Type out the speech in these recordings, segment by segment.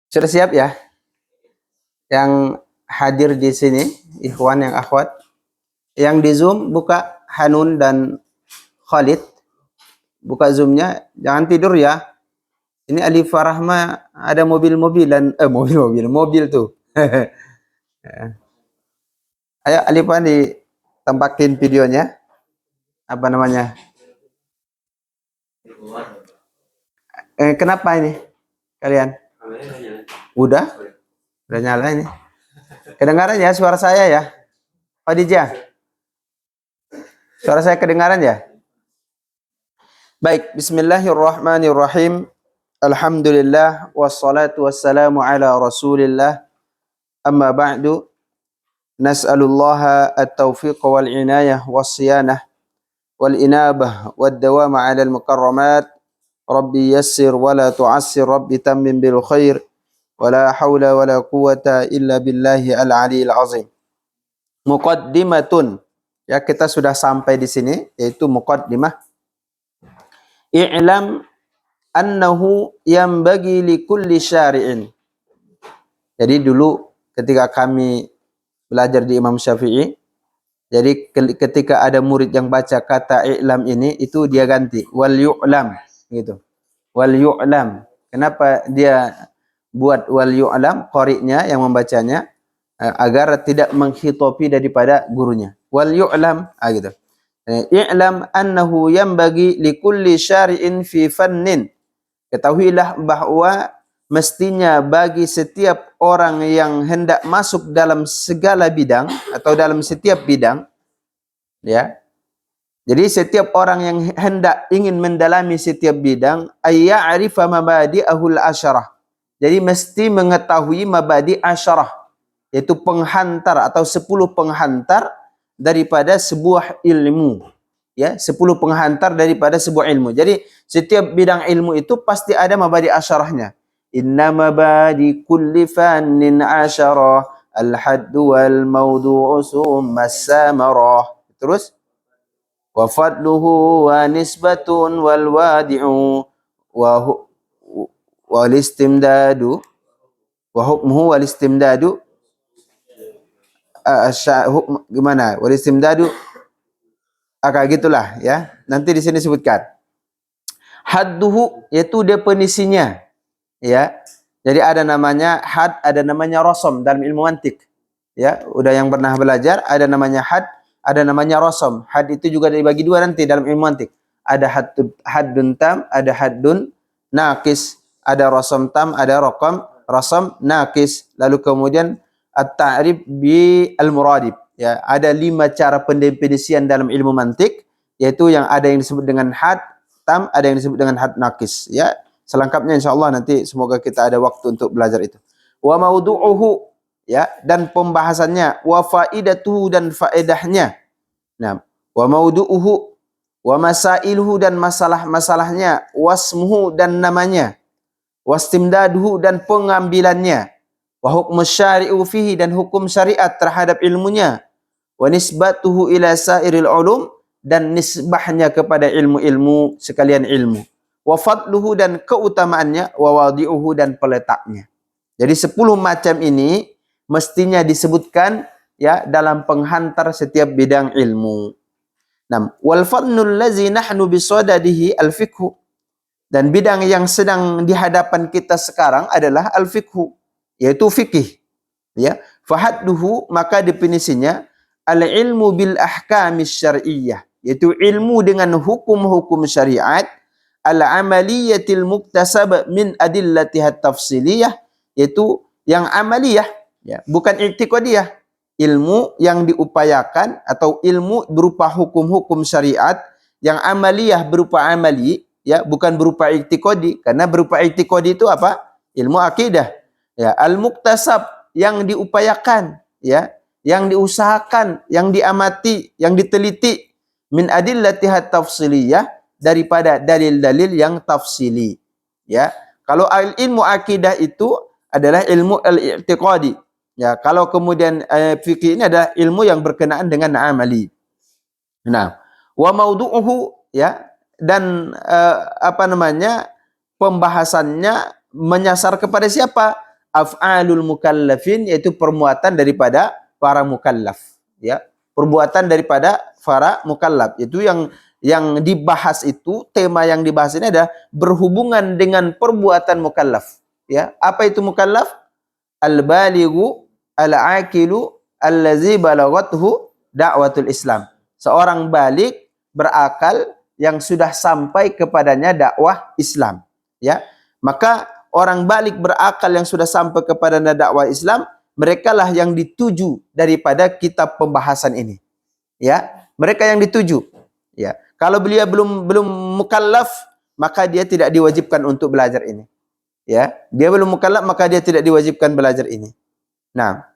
Sudah siap ya? Yang hadir di sini, ikhwan yang akhwat. Yang di Zoom buka Hanun dan Khalid. Buka Zoom-nya, jangan tidur ya. Ini Alifah Rahma ada mobil-mobilan, mobil tuh. Ayo Alifah ditempakin videonya. Apa namanya? Kenapa ini kalian? Udah nyala ini. Kedengaran ya suara saya ya? Khadijah, suara saya kedengaran ya? Baik, bismillahirrahmanirrahim. Alhamdulillah wassalatu wassalamu ala Rasulillah. Amma ba'du. Nas'alullaha at-taufiq wal inayah was-siyanah wal inabah wad dawam 'ala al-mukarramat. Rabbi yassir wa la tu'assir, Rabbi tammim bil khair. Wala haula wala quwata illa billahi al-'aliyyil 'azim. Muqaddimatun. Ya, kita sudah sampai di sini, yaitu muqaddimah. I'lam annahu yanbaghi likulli syari'in. Jadi dulu ketika kami belajar di Imam Syafi'i, jadi ketika ada murid yang baca kata i'lam ini, itu dia ganti wal yu'lam gitu. Wal yu'lam. Kenapa dia buat wal yu'lam, qari'nya yang membacanya agar tidak menghitopi daripada gurunya. Wal yu'lam gitu. I'lam annahu yanbaghi likulli syari'in fi fannin. Ketahuilah bahwa mestinya bagi setiap orang yang hendak masuk dalam segala bidang atau dalam setiap bidang, ya. Jadi setiap orang yang hendak ingin mendalami setiap bidang, ayya'rifa mabadi'ahul asyarah. Jadi mesti mengetahui mabadi' asyarah, yaitu penghantar atau 10 penghantar daripada sebuah ilmu. Ya, 10 penghantar daripada sebuah ilmu. Jadi setiap bidang ilmu itu pasti ada mabadi' asyarahnya. Inna mabadi kulli fannin asyarah al-haddu wal mawdu'u summa samarah. Terus wa fadluhu wa nisbatun wal wadi'u wal istimdadu wa hukmuhu wal istimdadu gimana? Wal istimdadu gitulah ya. Nanti di sini sebutkan. Hadduhu yaitu definisinya. Ya, jadi ada namanya had, ada namanya rasom dalam ilmu mantik. Ya, udah yang pernah belajar, ada namanya had, ada namanya rasom. Had itu juga dibagi dua nanti dalam ilmu mantik. Ada haddun tam, ada haddun naqis, ada rasom tam, ada rasom naqis. Lalu kemudian at-ta'rif bi al-muradib. Ya, ada 5 cara pendefinisian dalam ilmu mantik, yaitu yang ada yang disebut dengan had tam, ada yang disebut dengan had naqis. Ya. Selengkapnya insyaallah nanti semoga kita ada waktu untuk belajar itu. Wa maudu'uhu, ya, dan pembahasannya, wa faidatuhu, dan faedahnya. Nah, wa maudu'uhu, wa masailuhu, dan masalah-masalahnya, wasmuhu, dan namanya, wastimdaduhu, dan pengambilannya, wa hukmus syari'u fihi, dan hukum syariat terhadap ilmunya, wa nisbatuhu ila sairil ulum, dan nisbahnya kepada ilmu-ilmu sekalian ilmu. Wa fadluhu, dan keutamaannya, wa wadi'uhu, dan peletaknya. Jadi 10 macam ini mestinya disebutkan ya dalam penghantar setiap bidang ilmu. Nah, wal fannul ladzi nahnu bisadadihi al-fiqhu, dan bidang yang sedang di hadapan kita sekarang adalah al-fiqhu, yaitu fikih. Ya, fahadduhu, maka definisinya al-ilmu bil ahkamis syar'iyyah, yaitu ilmu dengan hukum-hukum syariat, al-amaliyatil muktasab min adillatihat tafsiliyah, yaitu yang amaliyah, ya, bukan i'tiqadiyah. Ilmu yang diupayakan atau ilmu berupa hukum-hukum syariat, yang amaliyah berupa amali, ya, bukan berupa i'tiqadi, karena berupa i'tiqadi itu apa? Ilmu akidah. Ya, al-muktasab, yang diupayakan, ya, yang diusahakan, yang diamati, yang diteliti, min adillatihat tafsiliyah, daripada dalil-dalil yang tafsili. Ya, kalau ilmu akidah itu adalah ilmu al-i'tiqadi. Ya, kalau kemudian fikih ini adalah ilmu yang berkenaan dengan amali. Nah, wa maudu'uhu, ya, dan pembahasannya menyasar kepada siapa? af'alul mukallafin, yaitu perbuatan daripada para mukallaf, ya. Perbuatan daripada para mukallaf. Itu yang dibahas itu, tema yang dibahas ini adalah berhubungan dengan perbuatan mukallaf, ya. Apa itu mukallaf? Al-balighu al-aqilu allazi balaghathu da'watul Islam. Seorang balik berakal yang sudah sampai kepadanya dakwah Islam, ya. Maka orang balik berakal yang sudah sampai kepadanya dakwah Islam, merekalah yang dituju daripada kitab pembahasan ini, ya. Mereka yang dituju, ya. Kalau beliau belum mukallaf, maka dia tidak diwajibkan untuk belajar ini, ya. Dia belum mukallaf, maka dia tidak diwajibkan belajar ini. Nah,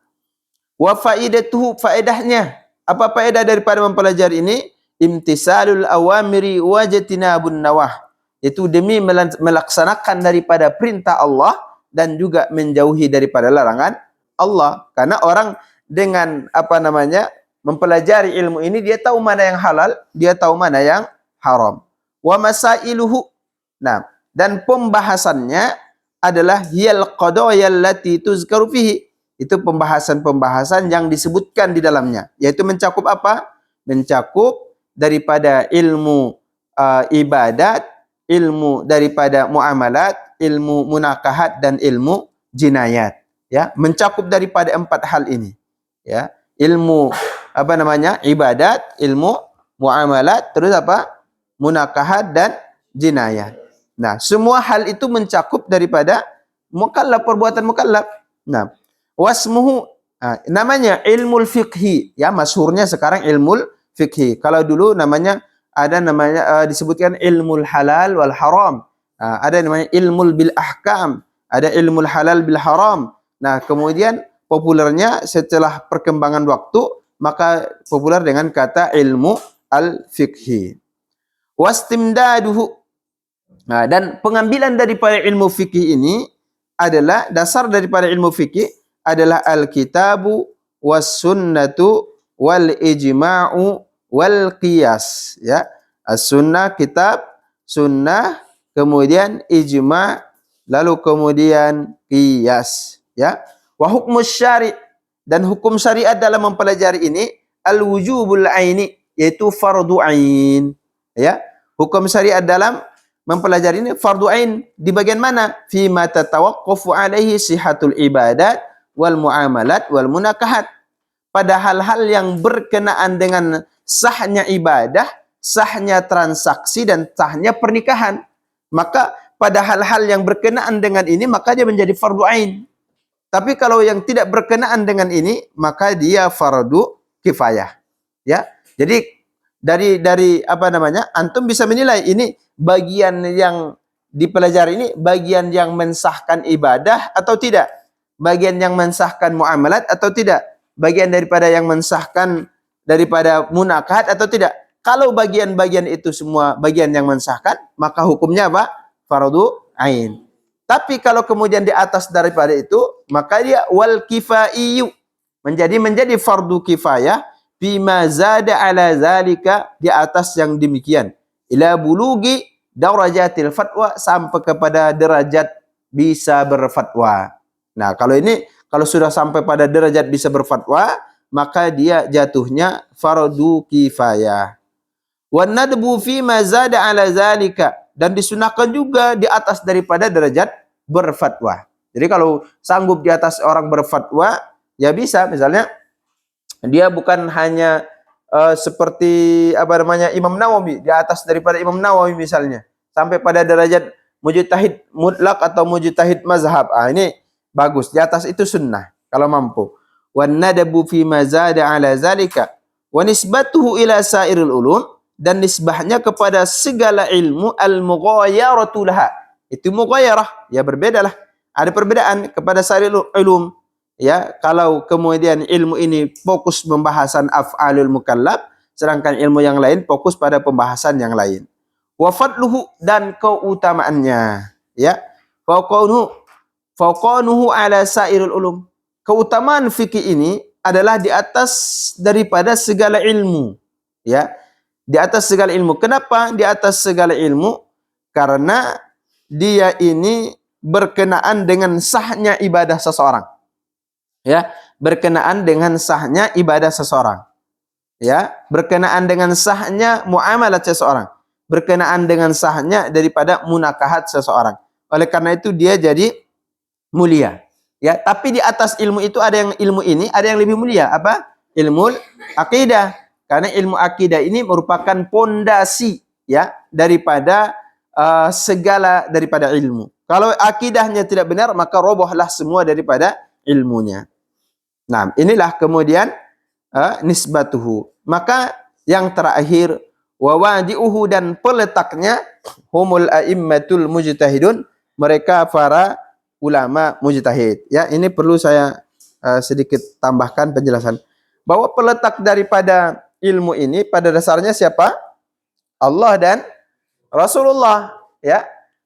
wa faidatuhu, faedahnya, apa faedah daripada mempelajari ini? Imtisalul awamiri wa jatinabun nawah, itu demi melaksanakan daripada perintah Allah dan juga menjauhi daripada larangan Allah. Karena orang dengan mempelajari ilmu ini, dia tahu mana yang halal, dia tahu mana yang haram. Wa masailuhu, nah, dan pembahasannya adalah hiyal qadaya allati tuzkaru fihi, itu pembahasan-pembahasan yang disebutkan di dalamnya, yaitu mencakup apa? Mencakup daripada ilmu ibadat, ilmu daripada muamalat, ilmu munakahat, dan ilmu jinayat, ya. Mencakup daripada 4 hal ini, ya. Ilmu ibadat, ilmu muamalat, terus munakahat dan jinayat. Nah, semua hal itu mencakup daripada mukallaf, perbuatan mukallaf. Nah, wasmuhu, namanya ilmul fiqhi, ya. Masyhurnya sekarang ilmul fikhi. Kalau dulu disebutkan ilmul halal wal haram. Ada namanya ilmul bil ahkam, ada ilmul halal bil haram. Nah, kemudian populernya setelah perkembangan waktu, maka populer dengan kata ilmu al-fikhi. Wastimdaduhu. Nah, dan pengambilan daripada ilmu fikih ini adalah, dasar daripada ilmu fikih adalah al-kitabu was sunnatu wal ijma'u wal qiyas, ya. As-sunnah, kitab, sunnah, kemudian ijma', lalu kemudian qiyas, ya. Wa hukmus syari', dan hukum syariat dalam mempelajari ini al-wujubul aini, yaitu fardu ain, ya. Hukum syariat dalam mempelajari ini fardu ain di bagian mana? Fi ma tatawaqqafu alaihi sihatul ibadat wal muamalat wal munakahat, pada hal-hal yang berkenaan dengan sahnya ibadah, sahnya transaksi, dan sahnya pernikahan. Maka pada hal-hal yang berkenaan dengan ini, maka dia menjadi fardu ain. Tapi kalau yang tidak berkenaan dengan ini, maka dia fardu kifayah, ya. Jadi dari antum bisa menilai ini bagian yang dipelajari ini bagian yang mensahkan ibadah atau tidak, bagian yang mensahkan muamalat atau tidak, bagian daripada yang mensahkan daripada munakahat atau tidak. Kalau bagian-bagian itu semua bagian yang mensahkan, maka hukumnya apa? Fardu ain. Tapi kalau kemudian di atas daripada itu, maka dia wal kifaiyu, menjadi fardu kifayah bima zada ala zalika, di atas yang demikian, ila bulugi darajatil fatwa, sampai kepada derajat bisa berfatwa. Nah, kalau sudah sampai pada derajat bisa berfatwa, maka dia jatuhnya fardu kifayah. Wan nadbu fi ma zada ala zalika, dan disunahkan juga di atas daripada derajat berfatwa. Jadi kalau sanggup di atas orang berfatwa, ya bisa. Misalnya dia bukan hanya seperti Imam Nawawi, di atas daripada Imam Nawawi misalnya, sampai pada derajat mujtahid mutlak atau mujtahid mazhab. Ini bagus, di atas itu sunnah kalau mampu. Wan nadabu fi ma zada ala zalika wa nisbatuhu ila sairil ulum, dan nisbahnya kepada segala ilmu al-mughayaratu laha. Itu mughayarah, ya berbedalah. Ada perbedaan kepada sairil ulum. Ya, kalau kemudian ilmu ini fokus pembahasan af'alul mukallaf, sedangkan ilmu yang lain fokus pada pembahasan yang lain. Wa fadluhu, dan keutamaannya, ya. Faqanuhu ala sairul ulum. Keutamaan fikih ini adalah di atas daripada segala ilmu, ya. Di atas segala ilmu. Kenapa di atas segala ilmu? Karena dia ini berkenaan dengan sahnya ibadah seseorang. Ya, berkenaan dengan sahnya ibadah seseorang. Ya, berkenaan dengan sahnya muamalat seseorang. Berkenaan dengan sahnya daripada munakahat seseorang. Oleh karena itu dia jadi mulia. Ya, tapi di atas ilmu itu ada yang ilmu ini, ada yang lebih mulia. Apa? Ilmu akidah. Karena ilmu akidah ini merupakan pondasi ya daripada segala daripada ilmu. Kalau akidahnya tidak benar, maka robohlah semua daripada ilmunya. Nah, inilah kemudian nisbatuhu. Maka yang terakhir wawadi'uhu, dan peletaknya humul a'immatul mujtahidun, mereka para ulama mujtahid. Ya, ini perlu saya sedikit tambahkan penjelasan bahwa peletak daripada ilmu ini pada dasarnya siapa? Allah dan Rasulullah, ya.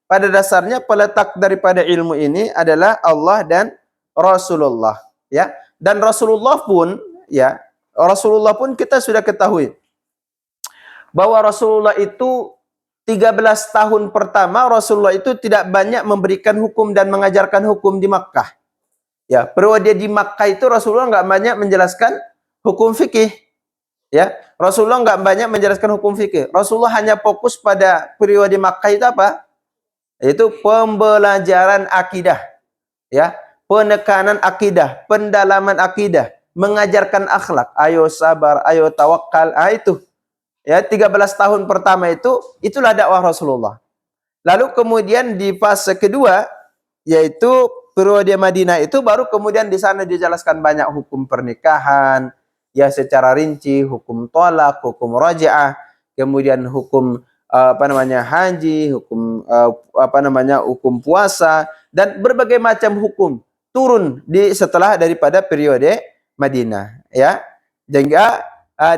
Pada dasarnya peletak daripada ilmu ini adalah Allah dan Rasulullah, ya. Dan Rasulullah pun, ya, Rasulullah pun kita sudah ketahui bahwa Rasulullah itu 13 tahun pertama Rasulullah itu tidak banyak memberikan hukum dan mengajarkan hukum di Makkah. Ya, periode di Makkah itu Rasulullah nggak banyak menjelaskan hukum fikih. Ya, Rasulullah nggak banyak menjelaskan hukum fikih. Rasulullah hanya fokus pada periode Makkah itu apa? Yaitu pembelajaran akidah. Ya, penekanan akidah, pendalaman akidah, mengajarkan akhlak, ayo sabar, ayo tawakal, itu. Ya, 13 tahun pertama itulah dakwah Rasulullah. Lalu kemudian di fase kedua, yaitu periode Madinah itu, baru kemudian di sana dijelaskan banyak hukum pernikahan, ya secara rinci, hukum tolak, hukum raja'ah, kemudian hukum haji, hukum hukum puasa, dan berbagai macam hukum turun setelah daripada periode Madinah, ya. Sehingga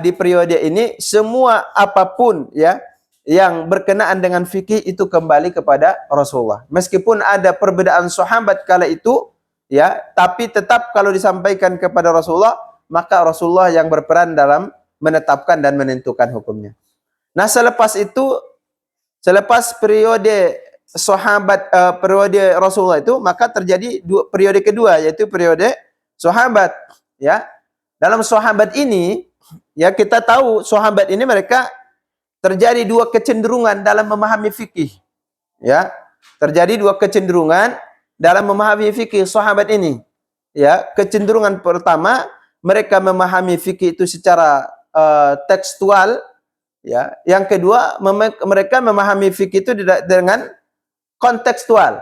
di periode ini semua apapun ya yang berkenaan dengan fikih itu kembali kepada Rasulullah. Meskipun ada perbedaan sahabat kala itu, ya, tapi tetap kalau disampaikan kepada Rasulullah, maka Rasulullah yang berperan dalam menetapkan dan menentukan hukumnya. Nah, selepas itu, selepas periode sahabat, periode Rasulullah itu, maka terjadi periode kedua, yaitu periode sahabat. Ya, dalam sahabat ini, ya kita tahu sahabat ini mereka terjadi dua kecenderungan dalam memahami fikih. Ya, terjadi dua kecenderungan dalam memahami fikih sahabat ini. Ya, kecenderungan pertama, mereka memahami fikih itu secara tekstual. Ya, yang kedua, mereka memahami fikih itu dengan kontekstual.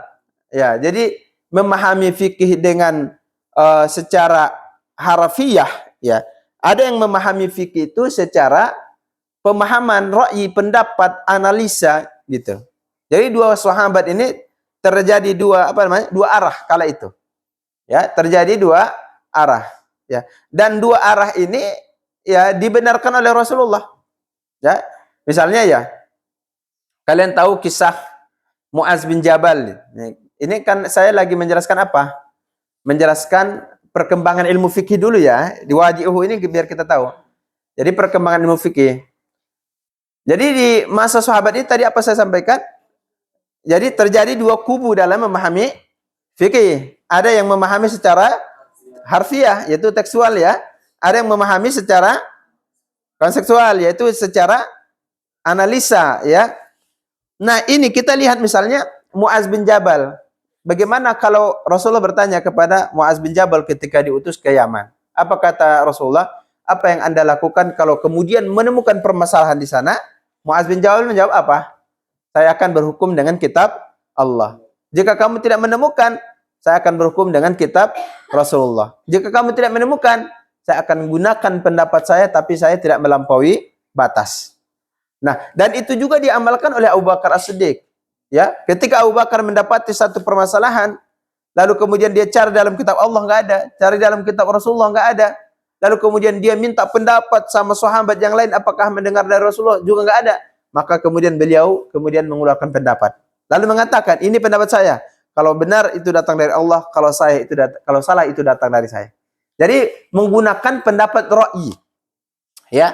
Ya, jadi memahami fikih dengan secara harafiah. Ya, ada yang memahami fikih itu secara pemahaman, ra'yi, pendapat, analisa, gitu. Jadi dua sahabat ini terjadi dua arah kala itu. Ya, terjadi dua arah. Ya, dan dua arah ini ya dibenarkan oleh Rasulullah. Ya, misalnya ya, kalian tahu kisah Muaz bin Jabal. Ini kan saya lagi menjelaskan apa? Menjelaskan perkembangan ilmu fikih dulu ya. Di Wadi'uhu ini biar kita tahu. Jadi perkembangan ilmu fikih. Jadi di masa sahabat ini tadi apa saya sampaikan? Jadi terjadi dua kubu dalam memahami fikih. Ada yang memahami secara harfiah, yaitu tekstual ya. Ada yang memahami secara konseptual, yaitu secara analisa ya. Nah, ini kita lihat misalnya Muaz bin Jabal. Bagaimana kalau Rasulullah bertanya kepada Muaz bin Jabal ketika diutus ke Yaman? Apa kata Rasulullah? Apa yang Anda lakukan kalau kemudian menemukan permasalahan di sana? Muaz bin Jabal menjawab apa? Saya akan berhukum dengan kitab Allah. Jika kamu tidak menemukan, saya akan berhukum dengan kitab Rasulullah. Jika kamu tidak menemukan, saya akan menggunakan pendapat saya, tapi saya tidak melampaui batas. Nah, dan itu juga diamalkan oleh Abu Bakar As-Siddiq. Ya, ketika Abu Bakar mendapati satu permasalahan, lalu kemudian dia cari dalam kitab Allah, nggak ada. Cari dalam kitab Rasulullah, nggak ada. Lalu kemudian dia minta pendapat sama sahabat yang lain, apakah mendengar dari Rasulullah, juga nggak ada. Maka kemudian beliau mengeluarkan pendapat. Lalu mengatakan, ini pendapat saya. Kalau benar itu datang dari Allah, kalau salah itu datang dari saya. Jadi menggunakan pendapat ra'i. Ya.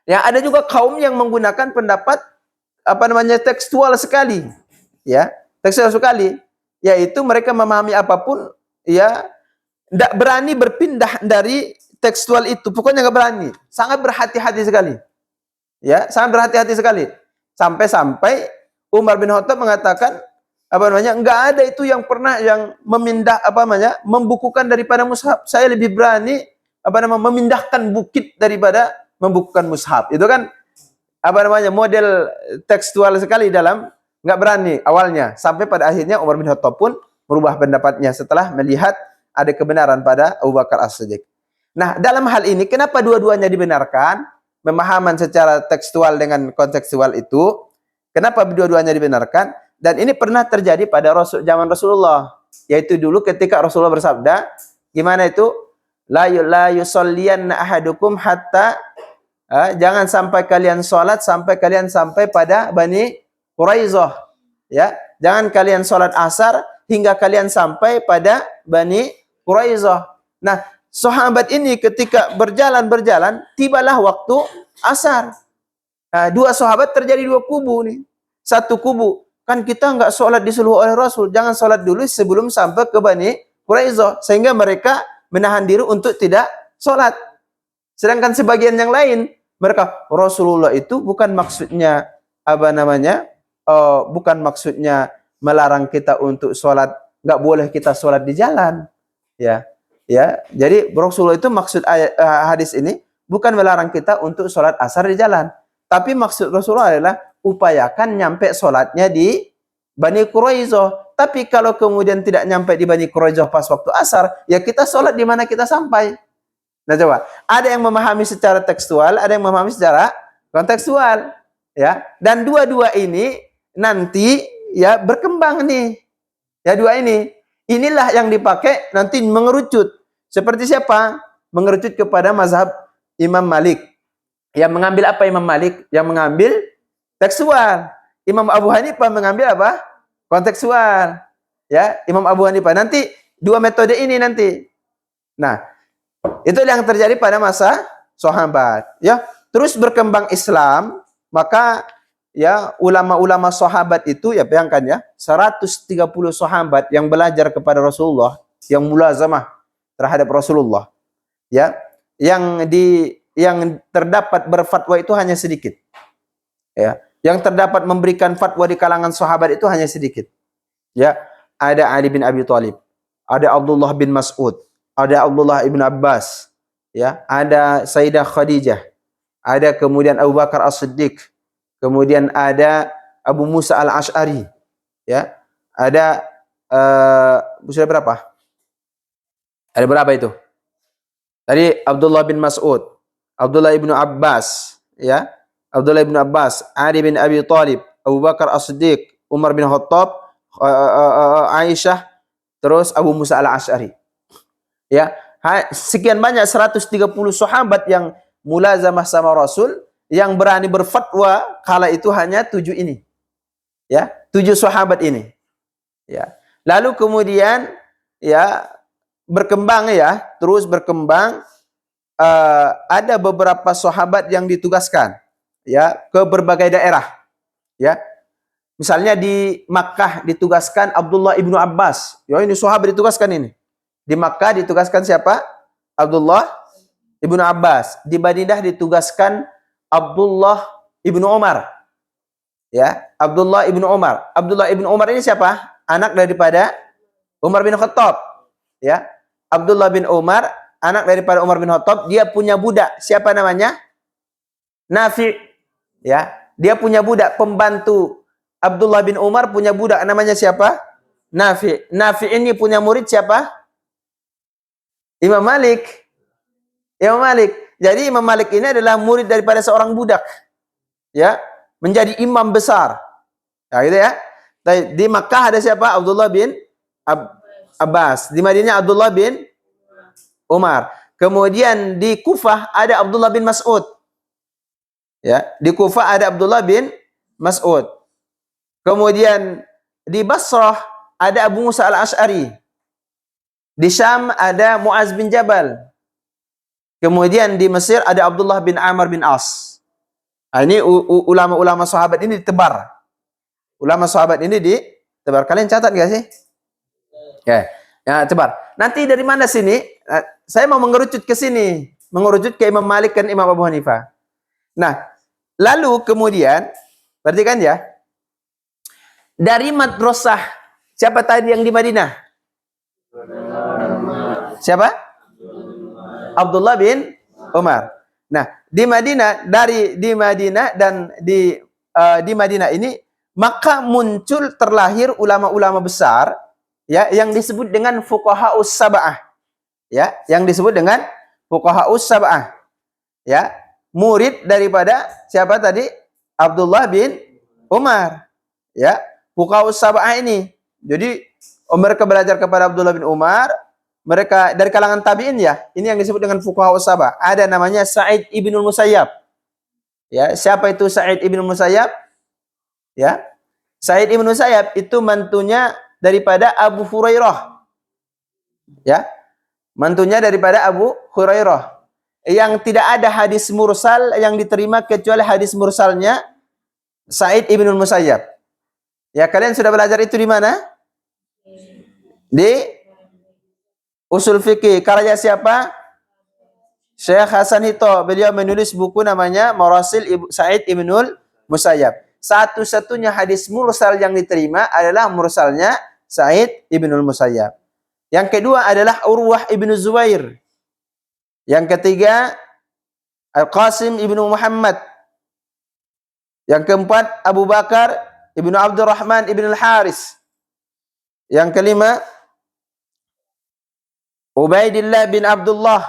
Ya, ada juga kaum yang menggunakan pendapat tekstual sekali. Ya, tekstual sekali. yaitu mereka memahami apapun, ya, tidak berani berpindah dari tekstual itu. Pokoknya nggak berani. Sangat berhati-hati sekali. Ya, sangat berhati-hati sekali. Sampai-sampai Umar bin Khattab mengatakan, nggak ada itu yang pernah yang memindah, membukukan daripada mushaf. Saya lebih berani, memindahkan bukit daripada membukukan mushaf. Itu kan, model tekstual sekali dalam, nggak berani awalnya. Sampai pada akhirnya Umar bin Khattab pun merubah pendapatnya setelah melihat ada kebenaran pada Abu Bakar As-Siddiq. Nah, dalam hal ini, kenapa dua-duanya dibenarkan? Pemahaman secara tekstual dengan kontekstual itu, kenapa dua-duanya dibenarkan? Dan ini pernah terjadi pada zaman Rasulullah. Yaitu dulu ketika Rasulullah bersabda, gimana itu? La yusalliyanna ahadukum hatta, jangan sampai kalian sholat sampai kalian sampai pada Bani Quraizah. Ya, jangan kalian sholat asar hingga kalian sampai pada Bani Quraizah. Nah, sahabat ini ketika berjalan, tibalah waktu asar. Nah, dua sahabat terjadi dua kubu nih. Satu kubu, kan kita nggak sholat disuruh oleh Rasul, jangan sholat dulu sebelum sampai ke Bani Quraizah. Sehingga mereka menahan diri untuk tidak sholat. Sedangkan sebagian yang lain, mereka, Rasulullah itu bukan maksudnya, bukan maksudnya melarang kita untuk sholat, nggak boleh kita sholat di jalan. Ya. Jadi Rasulullah itu maksud hadis ini bukan melarang kita untuk sholat asar di jalan, tapi maksud Rasulullah adalah upayakan nyampe sholatnya di Bani Quraizah. Tapi kalau kemudian tidak nyampe di Bani Quraizah pas waktu asar, ya kita sholat di mana kita sampai. Nah coba, ada yang memahami secara tekstual, ada yang memahami secara kontekstual, ya. Dan dua-dua ini nanti ya berkembang nih, ya dua ini. Inilah yang dipakai nanti mengerucut. Seperti siapa? Mengerucut kepada mazhab Imam Malik. Yang mengambil apa Imam Malik? Yang mengambil tekstual. Imam Abu Hanifah mengambil apa? Kontekstual. Ya, Imam Abu Hanifah. Nanti dua metode ini nanti. Nah, itu yang terjadi pada masa sahabat. Ya, terus berkembang Islam, maka ya ulama-ulama sahabat itu ya bayangkan ya 130 sahabat yang belajar kepada Rasulullah, yang mulazamah terhadap Rasulullah, ya, yang terdapat berfatwa itu hanya sedikit, ya, yang terdapat memberikan fatwa di kalangan sahabat itu hanya sedikit, ya. Ada Ali bin Abi Thalib, ada Abdullah bin Mas'ud, ada Abdullah ibn Abbas, ya, ada Sayyidah Khadijah, ada kemudian Abu Bakar As-Siddiq, kemudian ada Abu Musa Al-Ash'ari, ya, ada sudah berapa? Ada berapa itu? Tadi Abdullah bin Mas'ud, Abdullah ibnu Abbas, ya, Abdullah ibnu Abbas, Ali bin Abi Thalib, Abu Bakar As-Siddiq, Umar bin Khattab, Aisyah, terus Abu Musa Al-Ash'ari. Ya, sekian banyak 130 sahabat yang mulazamah sama Rasul, yang berani berfatwa kala itu hanya 7 ini. Ya, 7 sahabat ini. Ya. Lalu kemudian ya berkembang ya, terus berkembang, ada beberapa sahabat yang ditugaskan ya ke berbagai daerah. Ya. Misalnya di Makkah ditugaskan Abdullah ibnu Abbas. Ya, ini sahabat ditugaskan ini. Di Makkah ditugaskan siapa? Abdullah ibnu Abbas. Di Madinah ditugaskan Abdullah ibnu Umar. Ya, Abdullah ibnu Umar. Abdullah ibnu Umar ini siapa? Anak daripada Umar bin Khattab. Ya, Abdullah bin Umar, anak daripada Umar bin Khattab. Dia punya budak. Siapa namanya? Nafi. Ya, dia punya budak pembantu. Abdullah bin Umar punya budak namanya siapa? Nafi. Nafi ini punya murid siapa? Imam Malik. Imam Malik. Jadi Imam Malik ini adalah murid daripada seorang budak. Ya, menjadi imam besar. Ya, gitu ya. Di Makkah ada siapa? Abdullah bin Abbas. Di Madinah Abdullah bin Umar. Kemudian di Kufah ada Abdullah bin Mas'ud. Ya, di Kufah ada Abdullah bin Mas'ud. Kemudian di Basrah ada Abu Musa Al-Ash'ari. Di Syam ada Muaz bin Jabal. Kemudian di Mesir ada Abdullah bin Amr bin As. Nah, ini ulama-ulama sahabat ini ditebar. Ulama sahabat ini ditebar. Kalian catat gak sih? Ya. Ya, coba. Nanti dari mana sini? Saya mau mengerucut ke sini, mengerucut ke Imam Malik dan Imam Abu Hanifah. Nah, lalu kemudian, perhatikan ya, dari madrasah siapa tadi yang di Madinah? Siapa? Abdullah bin Umar. Nah, di Madinah di Madinah dan di Madinah ini maka muncul terlahir ulama-ulama besar ya yang disebut dengan fuqahaus sab'ah. Ya, yang disebut dengan fuqahaus sab'ah. Ya, murid daripada siapa tadi? Abdullah bin Umar. Ya, fuqahaus sab'ah ini. Jadi mereka belajar kepada Abdullah bin Umar, mereka dari kalangan tabi'in ya. Ini yang disebut dengan fuqahaus sab'ah. Ada namanya Sa'id ibnul Musayyab. Ya, siapa itu Sa'id ibnul Musayyab? Ya. Sa'id ibnul Musayyab itu mantunya daripada Abu Hurairah. Ya. Mantunya daripada Abu Hurairah. Yang tidak ada hadis mursal yang diterima kecuali hadis mursalnya Sa'id ibnul Musayyab. Ya, kalian sudah belajar itu di mana? Di Usul Fikih. Karya siapa? Syekh Hasan Hito. Beliau menulis buku namanya Marasil Sa'id ibnul Musayyab. Satu-satunya hadis mursal yang diterima adalah mursalnya Sa'id ibnul Musayyab. Yang kedua adalah Urwah ibnu Zubair. Yang ketiga Al-Qasim ibnu Muhammad. Yang keempat Abu Bakar ibnu Abdurrahman ibnu Al-Haris. Yang kelima Ubaidillah bin Abdullah.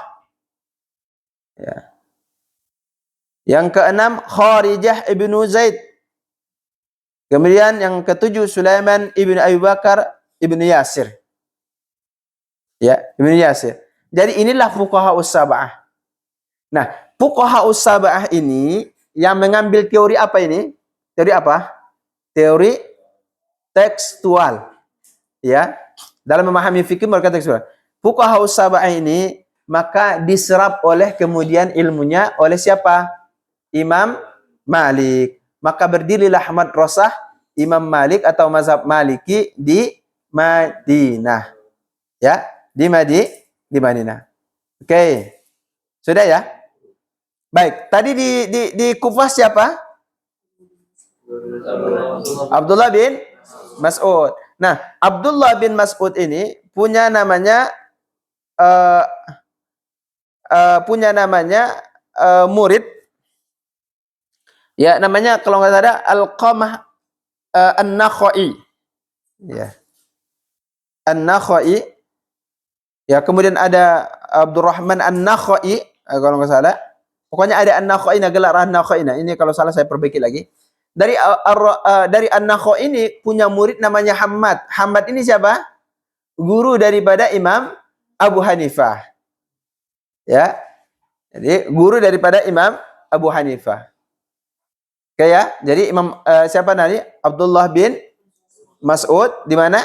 Ya. Yang keenam Kharijah ibnu Zaid. Kemudian yang ketujuh Sulaiman ibnu Abu Bakar ibnu Yasir. Ya, ibnu Yasir. Jadi inilah fuqahaus sab'ah. Nah, fuqahaus sab'ah ini yang mengambil teori apa ini? Teori apa? Teori tekstual. Ya. Dalam memahami fikih mereka tekstual. Fuqahaus sab'ah ini maka diserap oleh kemudian ilmunya oleh siapa? Imam Malik. Maka berdirilah madrasah Imam Malik atau mazhab Maliki di Madinah. Ya, di Madinah. Oke. Sudah ya? Baik, tadi di Kufah siapa? Abdullah bin Mas'ud. Nah, Abdullah bin Mas'ud ini punya namanya murid ya, namanya kalau nggak salah Alqamah An-Nakhai. Ya. An-Nakhai. Ya, kemudian ada Abdurrahman An-Nakhai kalau nggak salah. Pokoknya ada An-Nakhai, gelar An-Nakhai. Ini kalau salah saya perbaiki lagi. Dari An-Nakhai ini punya murid namanya Hammad. Hammad ini siapa? Guru daripada Imam Abu Hanifah. Ya. Jadi guru daripada Imam Abu Hanifah. Oke ya. Jadi Imam siapa tadi? Abdullah bin Mas'ud di mana?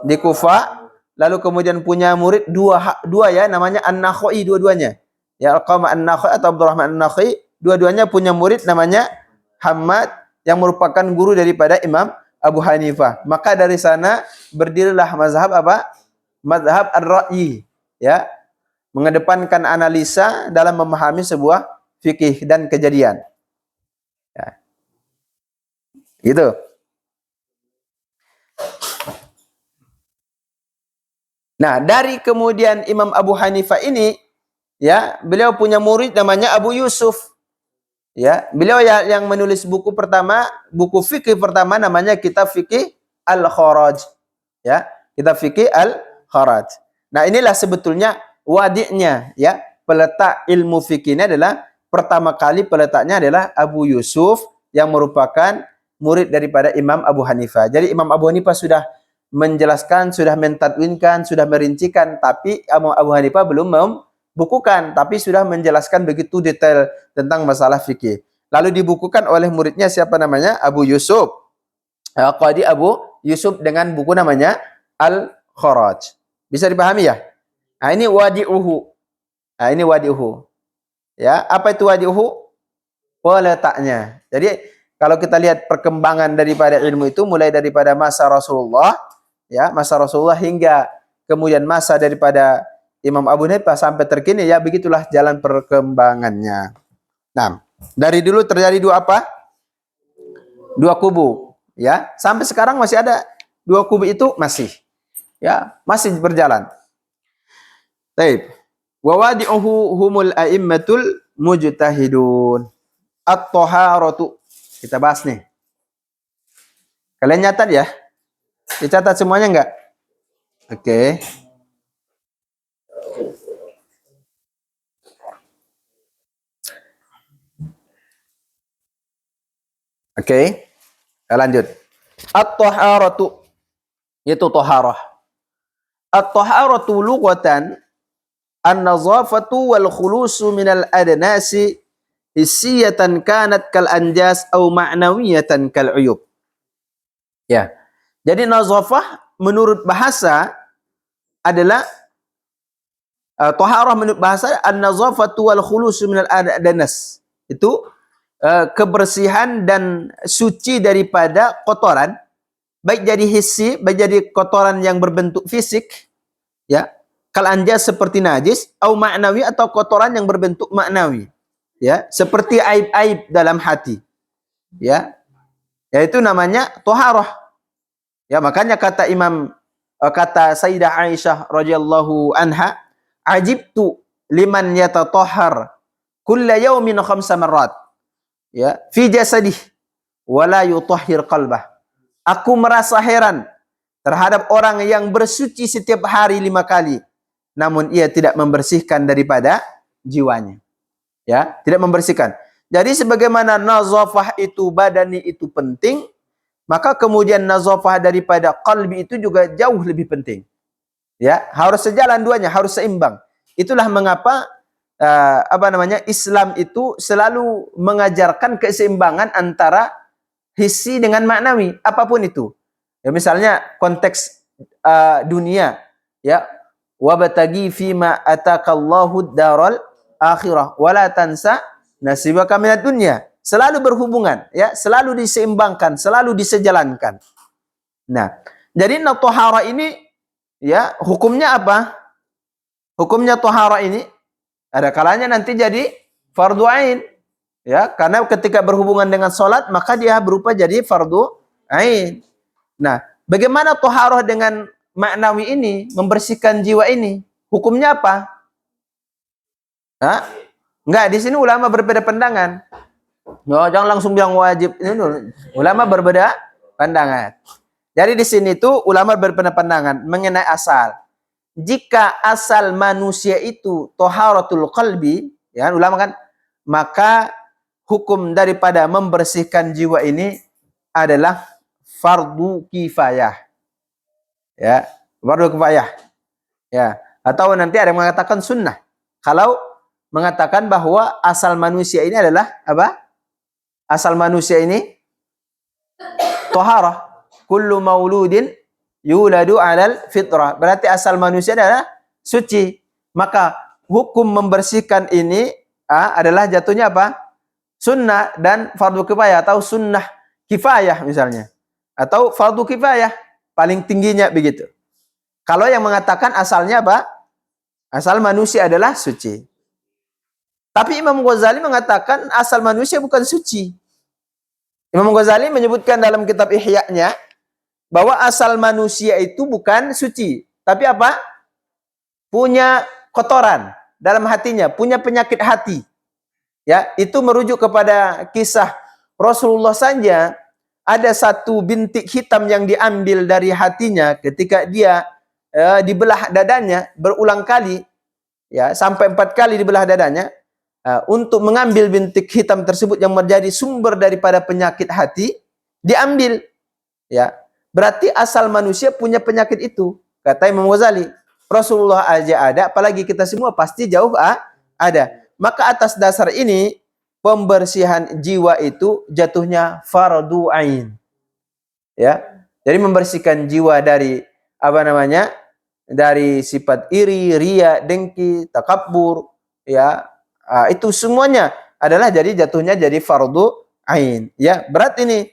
Di Kufah. Lalu kemudian punya murid dua ya, namanya An-Nakhai dua-duanya. Ya, Al-Qamah An-Nakhai atau Abdurrahman An-Nakhai, dua-duanya punya murid namanya Hammad yang merupakan guru daripada Imam Abu Hanifah. Maka dari sana berdirilah mazhab apa? Mazhab Ar-Ra'yi, ya. Mengedepankan analisa dalam memahami sebuah fikih dan kejadian. Ya. Gitu. Nah, dari kemudian Imam Abu Hanifah ini, ya, beliau punya murid namanya Abu Yusuf. Ya, beliau yang menulis buku pertama, buku fikih pertama namanya Kitab Fikih Al-Kharaj. Ya, Kitab Fikih Al-Kharaj. Nah, inilah sebetulnya wadi'nya, ya. Peletak ilmu fikihnya adalah pertama kali peletaknya adalah Abu Yusuf yang merupakan murid daripada Imam Abu Hanifah. Jadi Imam Abu Hanifah sudah menjelaskan, sudah mentadwinkan, sudah merincikan, tapi Abu Hanifah belum membukukan, tapi sudah menjelaskan begitu detail tentang masalah fikih. Lalu dibukukan oleh muridnya siapa namanya? Abu Yusuf. Qadi Abu Yusuf dengan buku namanya Al-Kharaj. Bisa dipahami ya? Nah, ini wadi'uhu. Nah, ini wadi'uhu. Ya, apa itu wadi'uhu? Peletaknya. Jadi kalau kita lihat perkembangan daripada ilmu itu mulai daripada masa Rasulullah, ya, masa Rasulullah hingga kemudian masa daripada Imam Abu Hanifah sampai terkini, ya begitulah jalan perkembangannya. Nah, dari dulu terjadi dua apa? Dua kubu, ya. Sampai sekarang masih ada dua kubu itu masih, ya, masih berjalan. Baik. Wa wadi'uhu humul a'immatul mujtahidun. At-taharatu. Kita bahas nih. Kalian nyatat ya? Dicatat semuanya enggak? Oke. Oke. Kita lanjut. At-taharatu. Itu taharah. At-taharatu lughatan an-nazafatu wal khulusu minal adnasi hissiyatan kanat kal anjas au ma'nawiyatan kal uyub. Ya. Jadi nazafah menurut bahasa adalah taharah menurut bahasa an-nazafatu wal khulusu minal adnas. Itu kebersihan dan suci daripada kotoran, baik jadi hissi, baik jadi kotoran yang berbentuk fisik, ya, kal anjas seperti najis, atau ma'nawi atau kotoran yang berbentuk maknawi, ya, seperti aib-aib dalam hati, ya, yaitu namanya taharah. Ya, makanya kata kata Sayyidah Aisyah radhiyallahu anha, ajibtu liman yatatahhar kulla yawmin 5 marrat, ya, fi jasadih wala yutahhir qalbah. Aku merasa heran terhadap orang yang bersuci setiap hari 5 kali, namun ia tidak membersihkan daripada jiwanya. Ya, tidak membersihkan. Jadi sebagaimana nazafah itu badani itu penting, maka kemudian nazafah daripada qalbi itu juga jauh lebih penting. Ya, harus sejalan duanya, harus seimbang. Itulah mengapa Islam itu selalu mengajarkan keseimbangan antara hissi dengan maknawi, apapun itu. Ya, misalnya konteks dunia, ya, wabtagi fima atakallahu daral akhirah wala tansa nasibaka minad dunya. Selalu berhubungan, ya, selalu diseimbangkan, selalu disejalankan. Nah, jadi taharah ini, ya, hukumnya apa? Hukumnya taharah ini ada kalanya nanti jadi fardu ain, ya, karena ketika berhubungan dengan salat maka dia berupa jadi fardu ain. Nah, bagaimana taharah dengan maknawi ini, membersihkan jiwa ini? Hukumnya apa? Hah? Enggak, di sini ulama berbeda pandangan. No, jangan langsung bilang wajib. Ulama berbeda pandangan. Jadi di sini tuh ulama berbeda pandangan mengenai asal. Jika asal manusia itu taharatul qalbi, ya, ulama kan, maka hukum daripada membersihkan jiwa ini adalah fardu kifayah. Ya, fardu kifayah. Ya, atau nanti ada yang mengatakan sunnah. Kalau mengatakan bahwa asal manusia ini adalah apa? Asal manusia ini taharah. Kullu mauludin yuladu 'alal fitrah. Berarti asal manusia adalah suci. Maka hukum membersihkan ini adalah jatuhnya apa? Sunnah dan fardu kifayah atau sunnah kifayah misalnya. Atau fardu kifayah, paling tingginya begitu. Kalau yang mengatakan asalnya apa? Asal manusia adalah suci. Tapi Imam Ghazali mengatakan asal manusia bukan suci. Imam Ghazali menyebutkan dalam kitab Ihya-nya bahwa asal manusia itu bukan suci, tapi apa? Punya kotoran dalam hatinya, punya penyakit hati. Ya, itu merujuk kepada kisah Rasulullah saja. Ada satu bintik hitam yang diambil dari hatinya ketika dia dibelah dadanya berulang kali, ya, sampai 4 kali dibelah dadanya. Untuk mengambil bintik hitam tersebut yang menjadi sumber daripada penyakit hati, diambil, ya, berarti asal manusia punya penyakit itu, kata Imam Ghazali. Rasulullah aja ada, apalagi kita semua pasti jauh ada. Maka atas dasar ini pembersihan jiwa itu jatuhnya fardu ain, ya. Jadi membersihkan jiwa dari dari sifat iri, ria, dengki, takabbur, ya. Itu semuanya adalah jatuhnya jadi fardu ain. Ya, berat ini,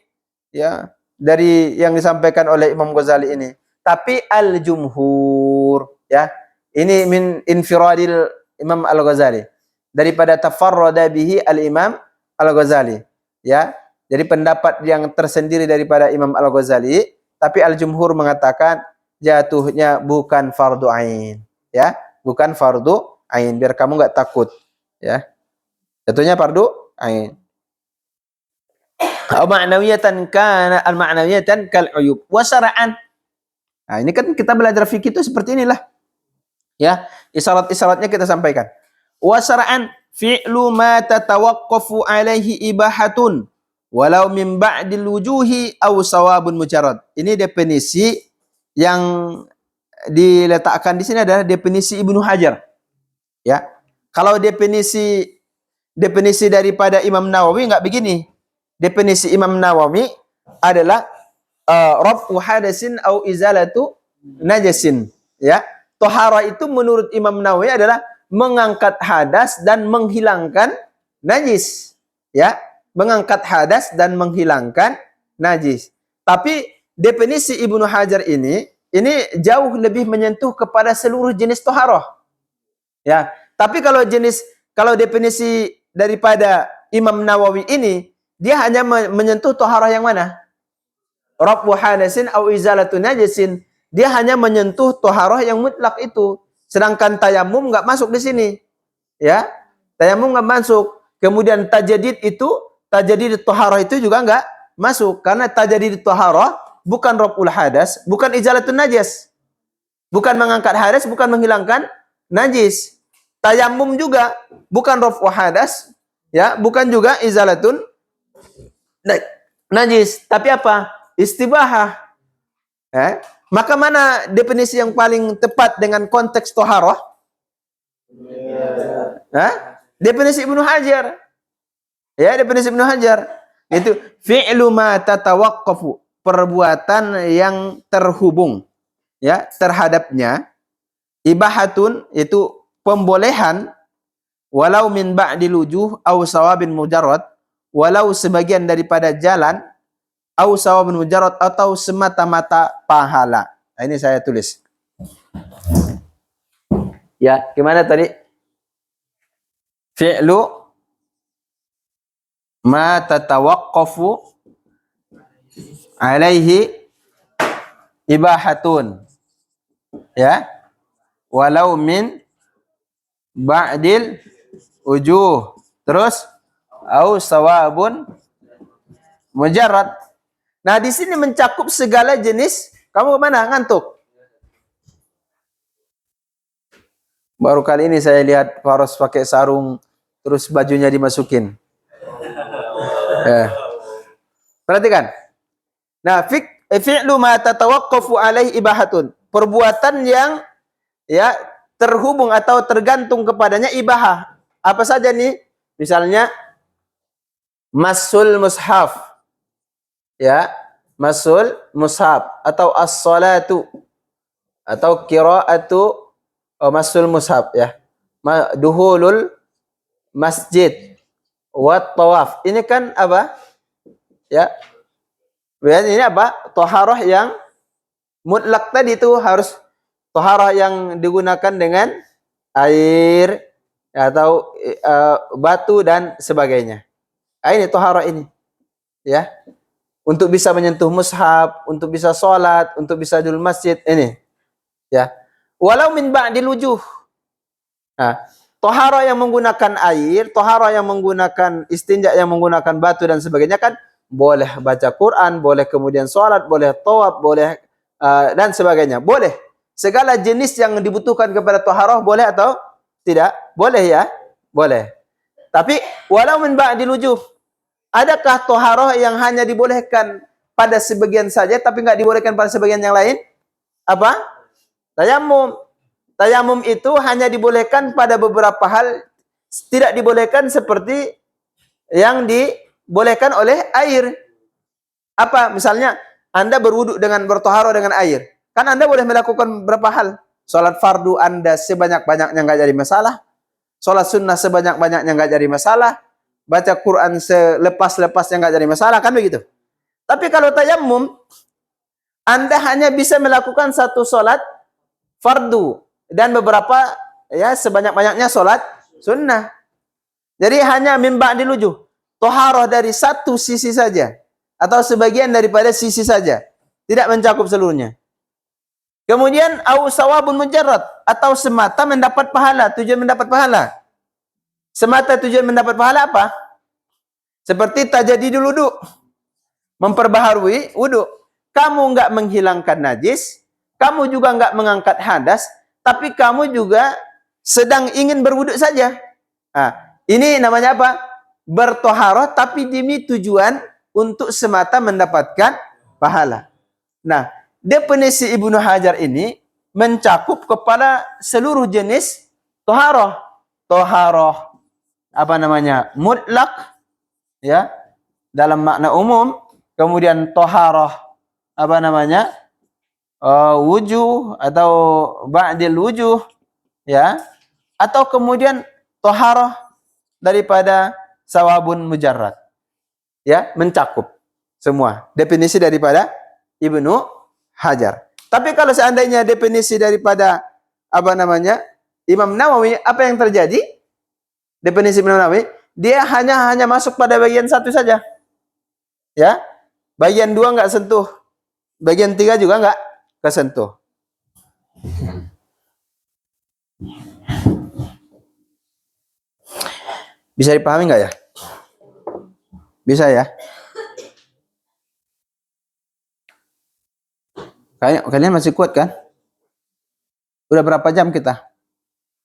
ya, dari yang disampaikan oleh Imam Ghazali ini. tapi al-jumhur, ya. Ini min infiradil Imam Al-Ghazali. Daripada tafarrada bihi al-Imam Al-Ghazali, ya. Jadi pendapat yang tersendiri daripada Imam Al-Ghazali, tapi al-jumhur mengatakan jatuhnya bukan fardu ain, ya. Bukan fardu ain, biar kamu enggak takut, ya. Jatuhnya fardu ain. Au ma'nawiyatan kana al-ma'nawiyatan kal uyub wa syara'an. Nah, ini kan kita belajar fikih itu seperti inilah. Ya, isyarat-isyaratnya kita sampaikan. Wa syara'an fi'lu ma tatawaqqafu alaihi ibahatun walau min ba'dil wujuhi aw sawabun mujarrad. Ini definisi yang diletakkan di sini adalah definisi Ibnu Hajar. Ya. Kalau definisi daripada Imam Nawawi enggak begini. Definisi Imam Nawawi adalah raf'u hadasin au izalatu najasin, ya. Tohara itu menurut Imam Nawawi adalah mengangkat hadas dan menghilangkan najis, ya. Mengangkat hadas dan menghilangkan najis. Tapi definisi Ibnu Hajar ini jauh lebih menyentuh kepada seluruh jenis toharah, ya. Tapi kalau definisi daripada Imam Nawawi ini, dia hanya menyentuh toharah yang mana? Raf'u hadasin au izalatu najasin. Dia hanya menyentuh toharah yang mutlak itu. Sedangkan tayamum enggak masuk di sini. Ya. Tayamum enggak masuk. Kemudian tajdid toharah itu juga enggak masuk karena tajdid toharah bukan raf'ul hadas, bukan izalatun najas. Bukan mengangkat hadas, bukan menghilangkan najis. Tayamum juga bukan raf'u hadas, ya, bukan juga izalatun najis, tapi apa? Istibahah. Maka mana definisi yang paling tepat dengan konteks toharah? Definisi Ibnu Hajar. Ya, definisi Ibnu Hajar. Itu fi'lu ma tatawaqqafu, perbuatan yang terhubung, ya, terhadapnya. Ibahatun itu pembolehan, walau min ba'dil wujuh au sawabin mujarrad, walau sebagian daripada jalan, au sawabun mujarrad, atau semata-mata pahala. Nah, ini saya tulis. Ya, gimana tadi? Fi'lu ma tatawaqqafu alaihi ibahatun. Ya. Walau min ba'dil wujuh. Terus au sawabun mujarrad. Nah, di sini mencakup segala jenis. Kamu kemana? Ngantuk? Baru kali ini saya lihat Faros pakai sarung, terus bajunya dimasukin. Perhatikan. Nah, fi'lu ma tatawaqqafu alaihi ibahatun. Perbuatan yang, ya, terhubung atau tergantung kepadanya ibahah. Apa saja nih? Misalnya masul mushaf. Ya, masul mushaf atau as-salatu atau qiraatu masul mushaf, ya. Duhulul masjid wa tawaf. Ini kan apa? Ya. Ini apa? Taharah yang mutlak tadi itu harus taharah yang digunakan dengan air atau batu dan sebagainya. Ini taharah ini. Ya. Untuk bisa menyentuh mushaf, untuk bisa sholat, untuk bisa duduk masjid, ini. Ya. Walau min ba'dil wujuh. Nah, tohara yang menggunakan air, tohara yang menggunakan istinja, yang menggunakan batu dan sebagainya kan boleh baca Quran, boleh kemudian sholat, boleh tawaf, boleh dan sebagainya. Boleh. Segala jenis yang dibutuhkan kepada tohara boleh atau tidak? Boleh, ya? Boleh. Tapi walau min ba'dil wujuh. Adakah toharoh yang hanya dibolehkan pada sebagian saja, tapi nggak dibolehkan pada sebagian yang lain? Apa? Tayamum. Tayamum itu hanya dibolehkan pada beberapa hal, tidak dibolehkan seperti yang dibolehkan oleh air. Apa? Misalnya, Anda berwudu dengan bertoharoh dengan air. Kan Anda boleh melakukan beberapa hal. Sholat fardu Anda sebanyak-banyaknya nggak jadi masalah. Sholat sunnah sebanyak-banyaknya nggak jadi masalah. Baca Quran selepas-lepasnya nggak jadi masalah, kan begitu. Tapi kalau tayamum, Anda hanya bisa melakukan satu solat fardu dan beberapa ya sebanyak-banyaknya solat sunnah. Jadi hanya min ba'dil wujuh. Toharoh dari satu sisi saja atau sebagian daripada sisi saja, tidak mencakup seluruhnya. Kemudian au sawabun mujarrad, atau semata mendapat pahala, tujuan mendapat pahala. Semata tujuan mendapat pahala apa? Seperti tajadidul wudu, memperbaharui wudu. Kamu enggak menghilangkan najis, kamu juga enggak mengangkat hadas, tapi kamu juga sedang ingin berwudu saja. Nah, ini namanya apa? Bertoharoh tapi demi tujuan untuk semata mendapatkan pahala. Nah, definisi Ibnu Hajar ini mencakup kepada seluruh jenis toharoh. Toharoh apa namanya? Mutlak, ya, dalam makna umum. Kemudian toharoh apa namanya? Wujuh atau ba'dil wujuh, ya. Atau kemudian toharoh daripada sawabun mujarrad, ya, mencakup semua definisi daripada Ibnu Hajar. Tapi kalau seandainya definisi daripada apa namanya Imam Nawawi, apa yang terjadi? Definisi Imam Nawawi, dia hanya masuk pada bagian satu saja, ya, bagian dua nggak sentuh, bagian tiga juga nggak kesentuh. Bisa dipahami nggak ya? Bisa ya? Kalian masih kuat kan? Udah berapa jam kita?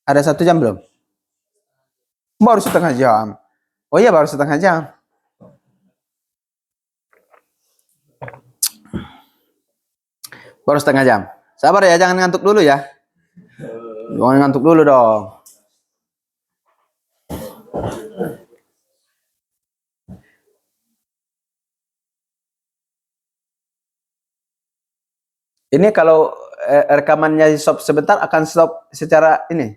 Ada 1 jam belum? Baru setengah jam. Oh iya, baru setengah jam. Baru setengah jam. Sabar ya, jangan ngantuk dulu ya. Jangan ngantuk dulu dong. Ini kalau rekamannya stop sebentar, akan stop secara ini.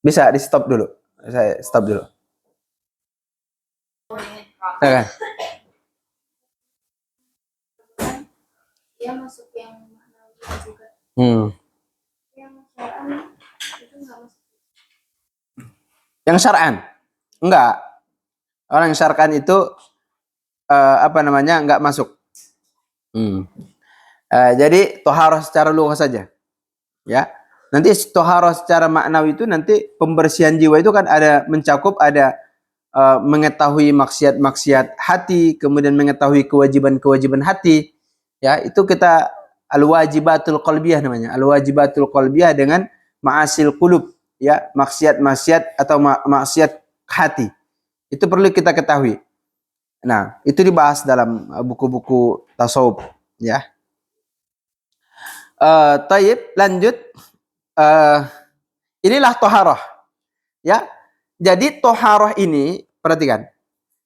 Bisa di stop dulu. Saya stop dulu. Ya kan? Dia masuk yang mana juga. Yang syar'an itu nggak masuk. Yang syar'an? Enggak. Orang yang syar'an itu apa namanya? Enggak masuk. Jadi toharoh secara lughah saja. Ya. Nanti toharoh secara maknawi itu nanti pembersihan jiwa itu kan ada mencakup ada mengetahui maksiat-maksiat hati, kemudian mengetahui kewajiban-kewajiban hati. Ya, itu kita al-wajibatul qalbiyah namanya. Al-wajibatul qalbiyah dengan ma'asil qulub, ya, maksiat-maksiat atau maksiat hati. Itu perlu kita ketahui. Nah, itu dibahas dalam buku-buku tasawuf, ya. Taib, lanjut. Inilah toharoh, ya. Jadi toharoh ini, perhatikan,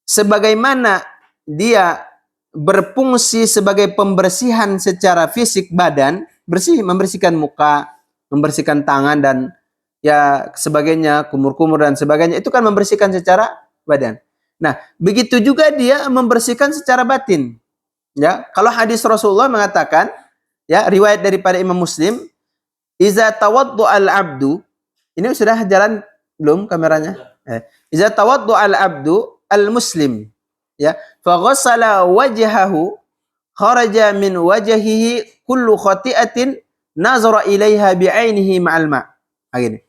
sebagaimana dia berfungsi sebagai pembersihan secara fisik badan, membersihkan muka, membersihkan tangan dan ya sebagainya, kumur-kumur dan sebagainya, itu kan membersihkan secara badan. Nah, begitu juga dia membersihkan secara batin. Ya, kalau hadis Rasulullah mengatakan, ya, riwayat daripada Imam Muslim, iza tawaddu al-abdu, ini sudah jalan belum kameranya? Iza tawaddu al-abdu al-muslim, ya, fa ghassala wajhahu kharaja min wajhihi kullu khati'atin nazara ilaiha bi'ainihi ma'al ma'. Begini.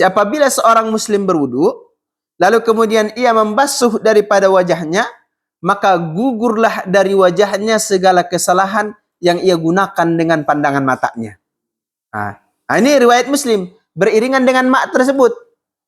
Apabila seorang muslim berwudu, lalu kemudian ia membasuh daripada wajahnya, maka gugurlah dari wajahnya segala kesalahan yang ia gunakan dengan pandangan matanya. Nah, ini riwayat Muslim beriringan dengan mak tersebut.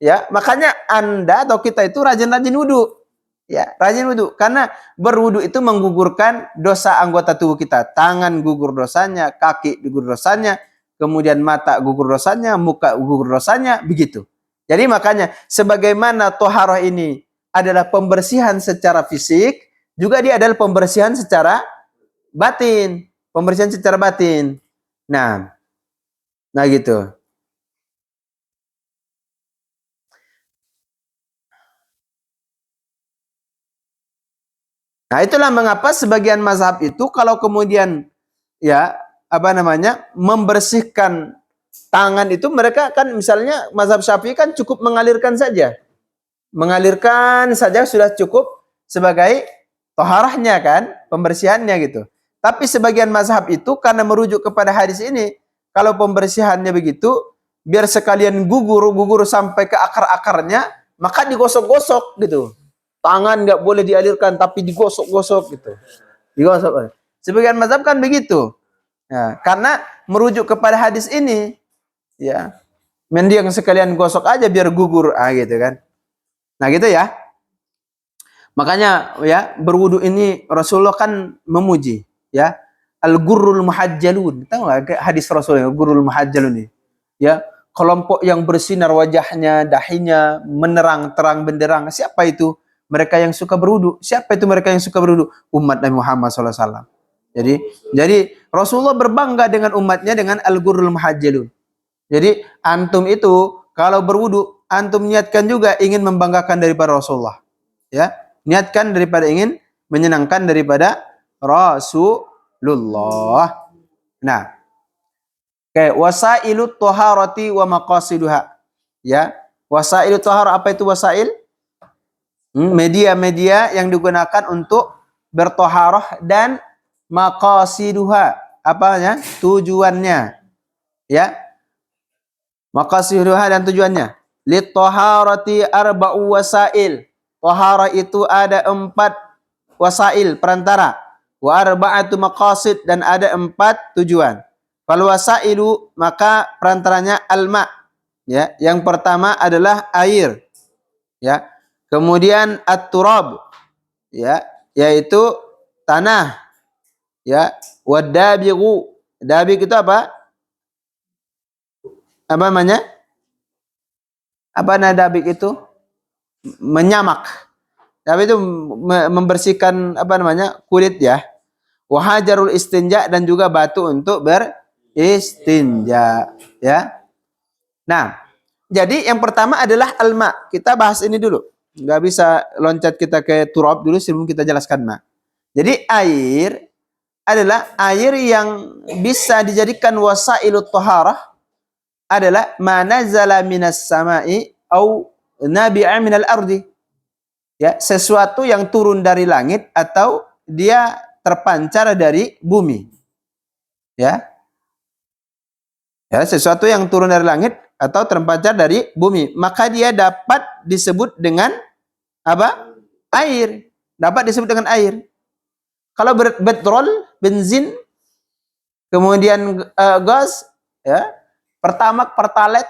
Ya, makanya Anda atau kita itu rajin-rajin wudu. Ya, rajin wudu karena berwudu itu menggugurkan dosa anggota tubuh kita. Tangan gugur dosanya, kaki gugur dosanya, kemudian mata gugur dosanya, muka gugur dosanya, begitu. Jadi makanya sebagaimana toharoh ini adalah pembersihan secara fisik, juga dia adalah pembersihan secara batin. Pembersihan secara batin. Nah gitu. Nah, itulah mengapa sebagian mazhab itu kalau kemudian ya membersihkan tangan itu, mereka kan misalnya mazhab Syafi'i kan cukup mengalirkan saja. Mengalirkan saja sudah cukup sebagai toharahnya kan, pembersihannya gitu. Tapi sebagian mazhab itu karena merujuk kepada hadis ini, kalau pembersihannya begitu, biar sekalian gugur sampai ke akar-akarnya, maka digosok-gosok gitu. Tangan nggak boleh dialirkan, tapi digosok-gosok gitu. Digosok. Sebagian mazhab kan begitu. Ya, karena merujuk kepada hadis ini, ya, mending sekalian gosok aja biar gugur, gitu kan. Nah gitu ya. Makanya ya berwudu ini Rasulullah kan memuji, ya, al-gurrul muhajjalun. Tahu nggak hadis Rasulullah gurrul muhajjalun ini? Ya, kelompok yang bersinar wajahnya, dahinya menerang terang benderang. Siapa itu? Mereka yang suka berwudu. Siapa itu mereka yang suka berwudu? Umat Nabi Muhammad SAW. Jadi Rasulullah berbangga dengan umatnya dengan al-gurrul muhajjalun. Jadi antum itu kalau berwudu, antum niatkan juga ingin membanggakan daripada Rasulullah. Ya, niatkan daripada ingin menyenangkan daripada Rasulullah. Nah, kayak wasailut thaharati wa maqasiduha. Ya, wasailut thahar, apa itu wasail? Media-media yang digunakan untuk bertoharoh dan maqasiduha, apanya? Tujuannya. Ya. Maqasiduha dan tujuannya. Lit taharati arba'u wasail. Tahara itu ada 4 wasail, perantara. Wa arba'atu maqasid, dan ada 4 tujuan. Fal wasailu, maka perantaranya alma. Ya, yang pertama adalah air. Ya. Kemudian at-turab, ya, yaitu tanah. Ya, wadabigu. Dabig itu apa? Apa namanya? Apa nadabik itu? Menyamak. Dabik itu membersihkan apa namanya? Kulit ya. Wahajarul istinja, dan juga batu untuk beristinja, ya. Nah, jadi yang pertama adalah alma. Kita bahas ini dulu. Nggak bisa loncat kita ke turab dulu sebelum kita jelaskan ma. Jadi air adalah air yang bisa dijadikan wasailut taharah, adalah manazala minas sama'i au nabi'a minal ardi. Ya, sesuatu yang turun dari langit atau dia terpancar dari bumi. Ya. Ya, sesuatu yang turun dari langit atau terpancar dari bumi, maka dia dapat disebut dengan apa? Air. Dapat disebut dengan air. Kalau petrol, bensin, kemudian gas, ya, pertamak, pertalet,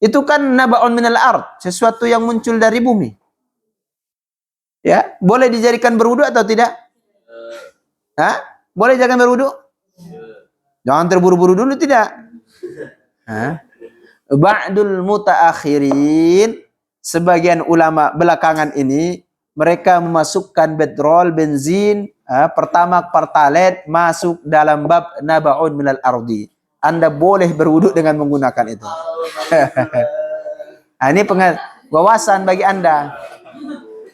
itu kan naba'un minal ard, sesuatu yang muncul dari bumi. Ya, boleh dijadikan berwudu atau tidak? Hah? Boleh jangan berwudu? Jangan terburu-buru dulu, tidak. Ba'dul mutaakhirin, sebagian ulama belakangan ini mereka memasukkan petrol, bensin, pertamak, pertalet masuk dalam bab naba'un minal ardi. Anda boleh berwudu dengan menggunakan itu. Ini wawasan bagi Anda.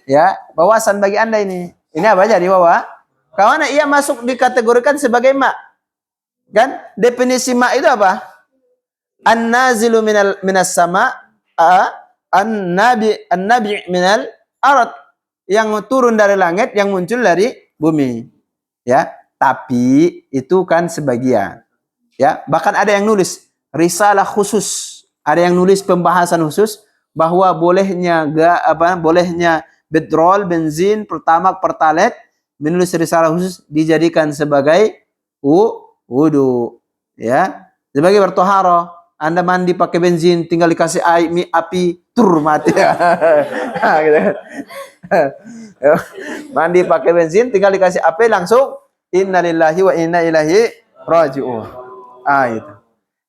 Ya, wawasan bagi Anda ini. Ini apa jadi bahwa karena ia masuk dikategorikan sebagai ma. Kan definisi ma itu apa? An-nazilu minas sama, an-nabi minal ard, yang turun dari langit, yang muncul dari bumi. Ya, tapi itu kan sebagian. Ya, bahkan ada yang nulis risalah khusus, ada yang nulis pembahasan khusus bahwa bolehnya petrol, bensin, pertamak, pertalet, menulis risalah khusus dijadikan sebagai wudu, ya, sebagai bertoharo. Anda mandi pakai bensin, tinggal dikasih api, mati. Gitu. Mandi pakai bensin, tinggal dikasih api, langsung innalillahi wa inna ilaihi raji'un. Itu.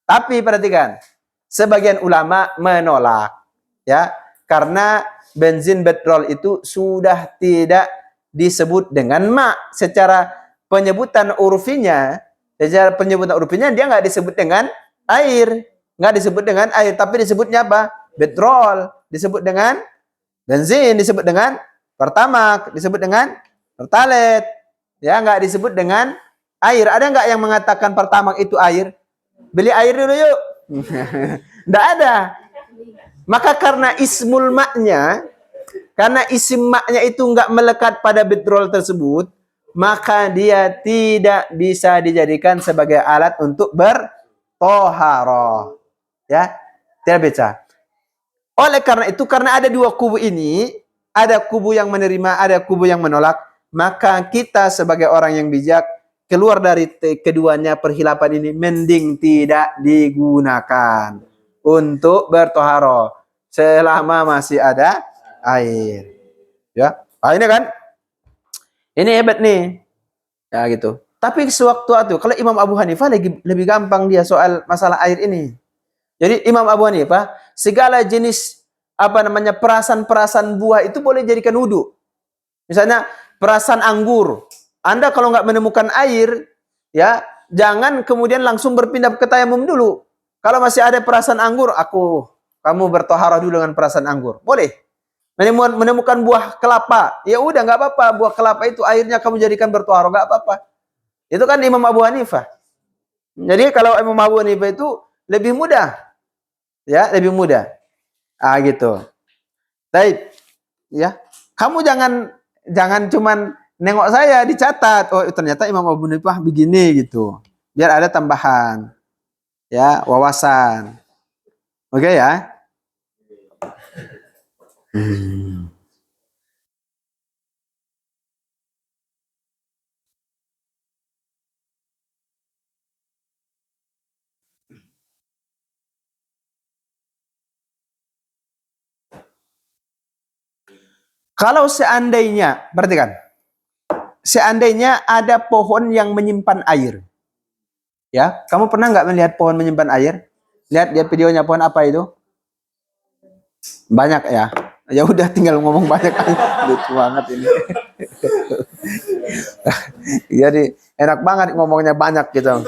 Tapi perhatikan, sebagian ulama menolak, ya, karena bensin petrol itu sudah tidak disebut dengan ma. Secara penyebutan urfinya dia nggak disebut dengan air, tapi disebutnya apa? Petrol, disebut dengan bensin, disebut dengan Pertamax, disebut dengan Pertalite. Ya, nggak disebut dengan air. Ada nggak yang mengatakan Pertamax itu air? Beli air dulu yuk. Nggak ada. Maka karena ismul maknya, karena isim maknya itu nggak melekat pada petrol tersebut, maka dia tidak bisa dijadikan sebagai alat untuk bertoharoh. Ya, tidak bisa. Oleh karena itu, karena ada dua kubu ini, ada kubu yang menerima, ada kubu yang menolak, maka kita sebagai orang yang bijak, keluar dari keduanya perhilapan ini, mending tidak digunakan untuk bertoharoh selama masih ada air. Ya, ini kan, ini hebat nih, ya gitu. Tapi sewaktu-waktu, kalau Imam Abu Hanifah lebih gampang dia soal masalah air ini. Jadi Imam Abu Hanifah, segala jenis perasan-perasan buah itu boleh jadikan wudu. Misalnya perasan anggur, Anda kalau nggak menemukan air, ya jangan kemudian langsung berpindah ke tayamum dulu. Kalau masih ada perasan anggur, kamu bertoharah dulu dengan perasan anggur, boleh. Menemukan buah kelapa, ya udah nggak apa-apa, buah kelapa itu airnya kamu jadikan bertoharah, nggak apa-apa. Itu kan Imam Abu Hanifah. Jadi kalau Imam Abu Hanifah itu lebih mudah. Ya, lebih mudah. Gitu. Baik. Ya. Kamu jangan cuman nengok saya dicatat. Oh, ternyata Imam Abu Hanifah begini gitu. Biar ada tambahan. Ya, wawasan. Oke ya? Kalau seandainya, perhatikan. Seandainya ada pohon yang menyimpan air. Ya, kamu pernah nggak melihat pohon menyimpan air? Lihat videonya pohon apa itu? Banyak ya. Ya udah tinggal ngomong banyak aja. Lucu banget ini. Jadi enak banget ngomongnya banyak gitu.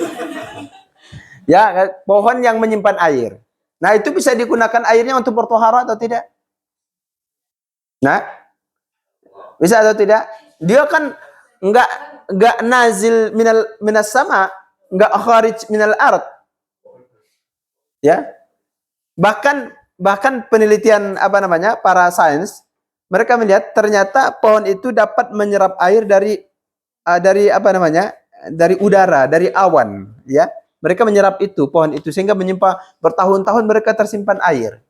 Ya, pohon yang menyimpan air. Nah, itu bisa digunakan airnya untuk bertohara atau tidak? Nah, bisa atau tidak? Dia kan enggak nazil minas sama, enggak kharij minal ard. Ya. Bahkan penelitian para sains, mereka melihat ternyata pohon itu dapat menyerap air dari dari udara, dari awan, ya. Mereka menyerap itu, pohon itu, sehingga menyimpan bertahun-tahun mereka tersimpan air.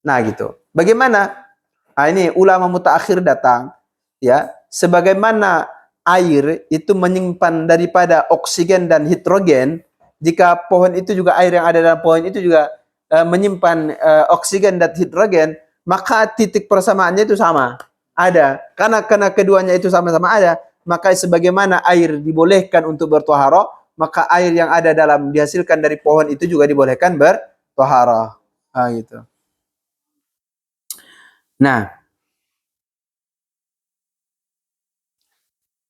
Nah, gitu. Bagaimana? Nah, ini ulama mutaakhir datang, ya. Sebagaimana air itu menyimpan daripada oksigen dan hidrogen, jika pohon itu juga air yang ada dalam pohon itu juga menyimpan oksigen dan hidrogen, maka titik persamaannya itu sama. Ada. Karena keduanya itu sama-sama ada, maka sebagaimana air dibolehkan untuk bertoharoh, maka air yang ada dalam dihasilkan dari pohon itu juga dibolehkan bertoharoh. Gitu. Nah,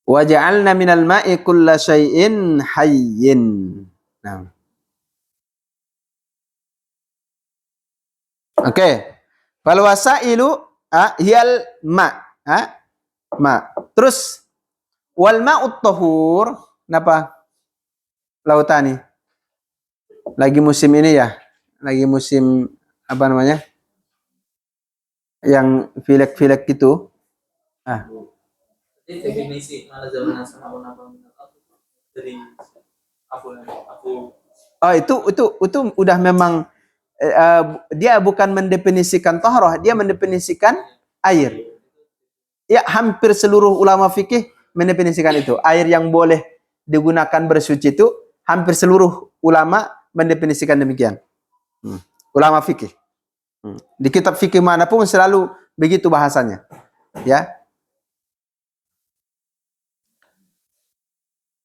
waja'alna minal ma'i kulla syai'in hayyin. Nah. Oke. Fal wasailu hiyal ma. Ma. Terus wal ma'ut tahur, kenapa? Lautani. Lagi musim ini ya. Lagi musim yang filek-filek gitu. Definisi itu udah memang dia bukan mendefinisikan tahroh, dia mendefinisikan air. Ya, hampir seluruh ulama fikih mendefinisikan itu. Air yang boleh digunakan bersuci itu hampir seluruh ulama mendefinisikan demikian. Ulama fikih. Di kitab fikih manapun selalu begitu bahasanya. Ya.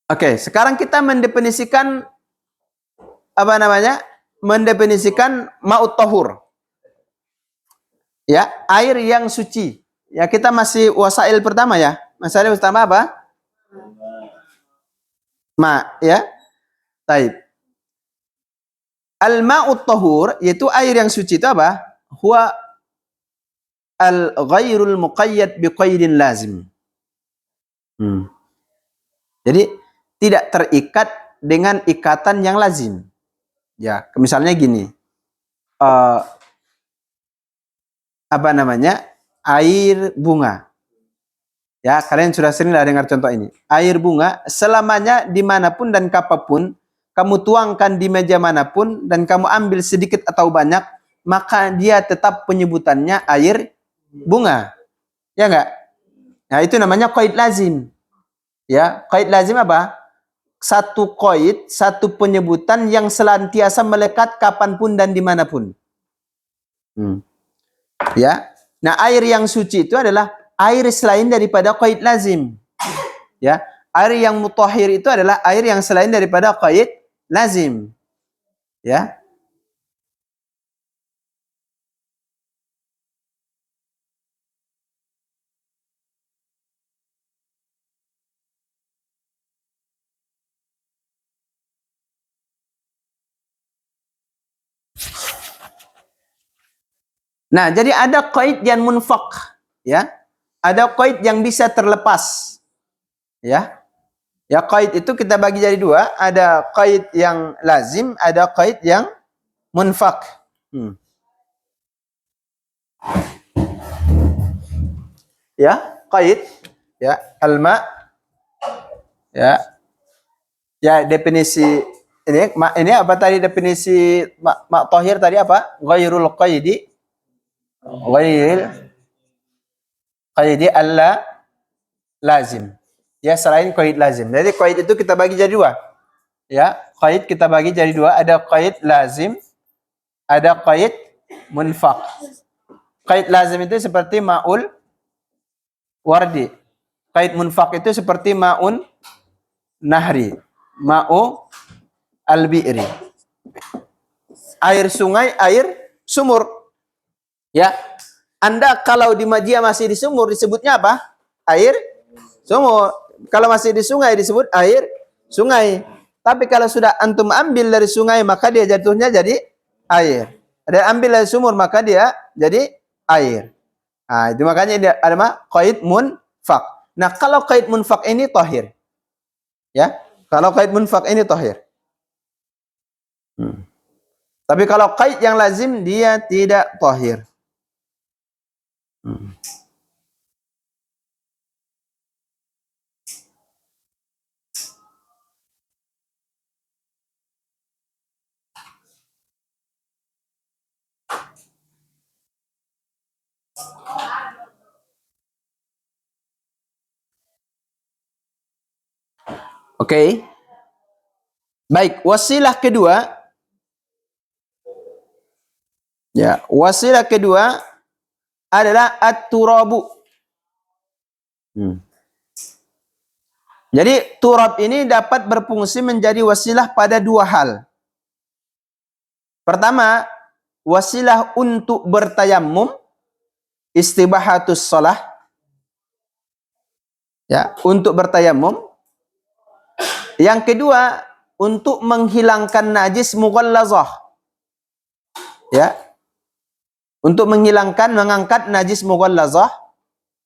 Oke, sekarang kita mendefinisikan mendefinisikan ma'ut tahur. Ya, air yang suci. Ya, kita masih wasail pertama ya. Masalah pertama apa? Ma, ya. Baik. Al-ma'ut tahur, yaitu air yang suci itu apa? Huwa al-ghairul muqayyad biqaidin lazim. Jadi tidak terikat dengan ikatan yang lazim. Ya, misalnya gini. Apa namanya? Air bunga. Ya, kalian sudah sering lah dengar contoh ini. Air bunga selamanya dimanapun dan kapanpun kamu tuangkan di meja manapun dan kamu ambil sedikit atau banyak, maka dia tetap penyebutannya air bunga. Ya enggak? Nah, itu namanya qaid lazim. Ya, qaid lazim apa? Satu qaid, satu penyebutan yang senantiasa melekat kapanpun dan dimanapun. Ya. Nah, air yang suci itu adalah air selain daripada qaid lazim. Ya. Air yang mutahhir itu adalah air yang selain daripada qaid lazim. Ya. Nah, jadi ada qaid yang munfaq, ya. Ada qaid yang bisa terlepas. Ya. Ya, qaid itu kita bagi jadi dua, ada qaid yang lazim, ada qaid yang munfaq. Ya, qaid, ya, alma, ya. Ya, definisi ini apa tadi definisi mak tahir tadi apa? Ghairul qaidi. Ghairil qaidi alla lazim. Ya, selain qaid lazim. Jadi qaid itu kita bagi jadi dua. Ya, qaid kita bagi jadi dua, ada qaid lazim, ada qaid munfaq. Qaid lazim itu seperti ma'ul wardi. Qaid munfaq itu seperti ma'un nahri, ma'u al-bi'ri. Air sungai, air sumur. Ya. Anda kalau di dia masih di sumur disebutnya apa? Air sumur. Kalau masih di sungai disebut air sungai. Tapi kalau sudah antum ambil dari sungai maka dia jatuhnya jadi air. Dan ambil dari sumur maka dia jadi air. Nah, itu makanya dia ada apa? Qaid munfaq. Nah, kalau qaid munfaq ini tahir. Ya. Kalau qaid munfaq ini tahir. Tapi kalau qaid yang lazim dia tidak tahir. Oke. Baik, wasilah kedua. Ya, wasilah kedua adalah at-turabu. Jadi turab ini dapat berfungsi menjadi wasilah pada dua hal. Pertama, wasilah untuk bertayammum, istibahatus shalah. Ya, untuk bertayammum. Yang kedua, untuk menghilangkan najis mughallazah. Ya. Untuk menghilangkan, mengangkat najis mughallazah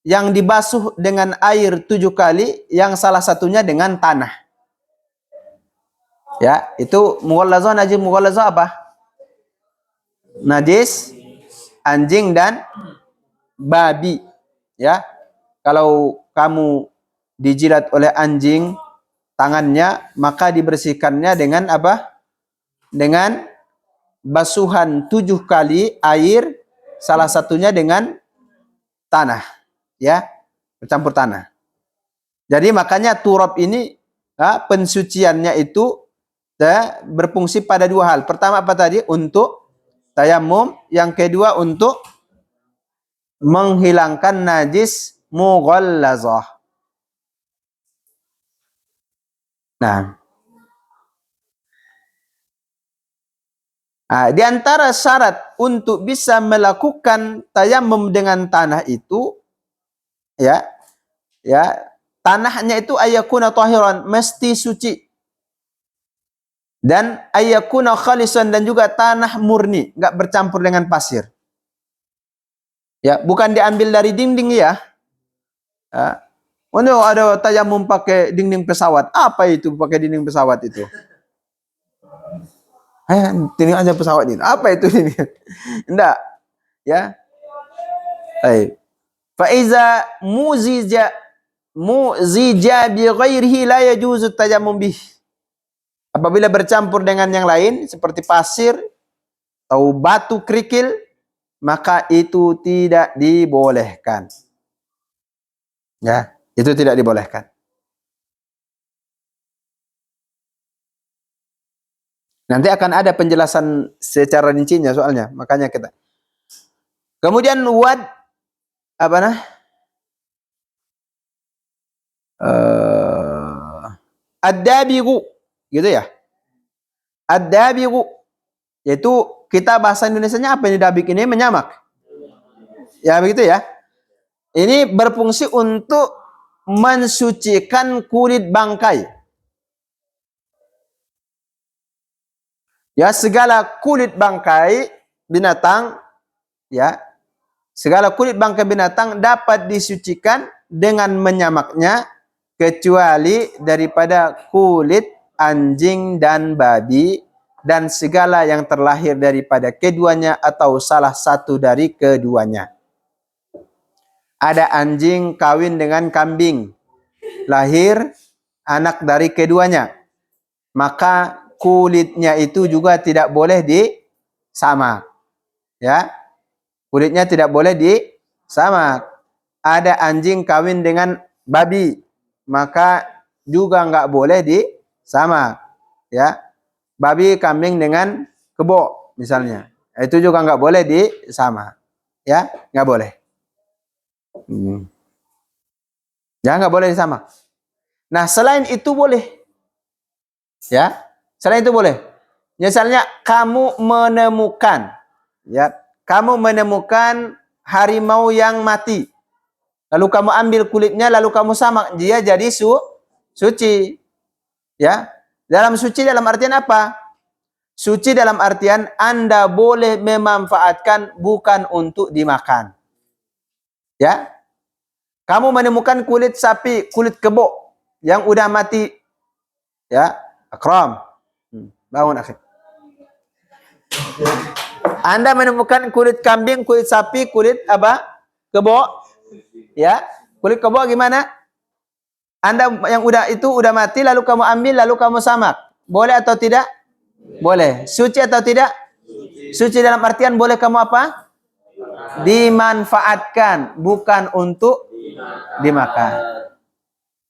yang dibasuh dengan air 7 kali, yang salah satunya dengan tanah. Ya, itu mughallazah, najis mughallazah apa? Najis anjing dan babi. Ya. Kalau kamu dijilat oleh anjing tangannya, maka dibersihkannya dengan apa? Dengan basuhan 7 kali air, salah satunya dengan tanah. Ya, bercampur tanah. Jadi makanya turab ini pensuciannya itu berfungsi pada dua hal. Pertama apa tadi? Untuk tayammum. Yang kedua untuk menghilangkan najis mughallazah. Nah, di antara syarat untuk bisa melakukan tayammum dengan tanah itu, ya, tanahnya itu ayakuna tahiran, mesti suci. Dan ayakuna khalisan, dan juga tanah murni, enggak bercampur dengan pasir. Ya, bukan diambil dari dinding ya. Ya. Oh, no, ada tayamum pakai dinding pesawat. Apa itu pakai dinding pesawat itu? Dinding aja pesawat ini. Apa itu ini? Enggak, ya. Baik. Faiza muzija bi ghairihi la yajuzu tayammum bih. Apabila bercampur dengan yang lain seperti pasir atau batu kerikil, maka itu tidak dibolehkan. Ya, itu tidak dibolehkan. Nanti akan ada penjelasan secara rincinya soalnya, makanya kita. Kemudian apa nah? Ad-dabigu, gitu ya. Ad-dabigu, yaitu kita bahasa Indonesianya apa ini dabik ini menyamak. Ya begitu ya. Ini berfungsi untuk mensucikan kulit bangkai. Ya, segala kulit bangkai binatang, ya, segala kulit bangkai binatang dapat disucikan dengan menyamaknya kecuali daripada kulit anjing dan babi dan segala yang terlahir daripada keduanya atau salah satu dari keduanya. Ada anjing kawin dengan kambing, lahir anak dari keduanya, maka kulitnya itu juga tidak boleh disamak. Ya, kulitnya tidak boleh disamak. Ada anjing kawin dengan babi, maka juga nggak boleh disamak. Ya, babi kambing dengan kebo misalnya, itu juga nggak boleh disamak. Ya, nggak boleh. Ya, nggak boleh disamak. Nah, selain itu boleh. Ya, selain itu boleh. Misalnya kamu menemukan, ya, kamu menemukan harimau yang mati, lalu kamu ambil kulitnya, lalu kamu samak, dia jadi suci. Ya, dalam suci dalam artian apa? Suci dalam artian Anda boleh memanfaatkan, bukan untuk dimakan. Ya, kamu menemukan kulit sapi, kulit kebo yang udah mati, ya, akram. Bangun akhir. Anda menemukan kulit kambing, kulit sapi, kulit apa? Kebo. Ya. Kulit kebo gimana? Anda yang udah mati lalu kamu ambil lalu kamu samak. Boleh atau tidak? Boleh. Suci atau tidak? Suci dalam artian boleh kamu apa? Dimanfaatkan, bukan untuk dimakan.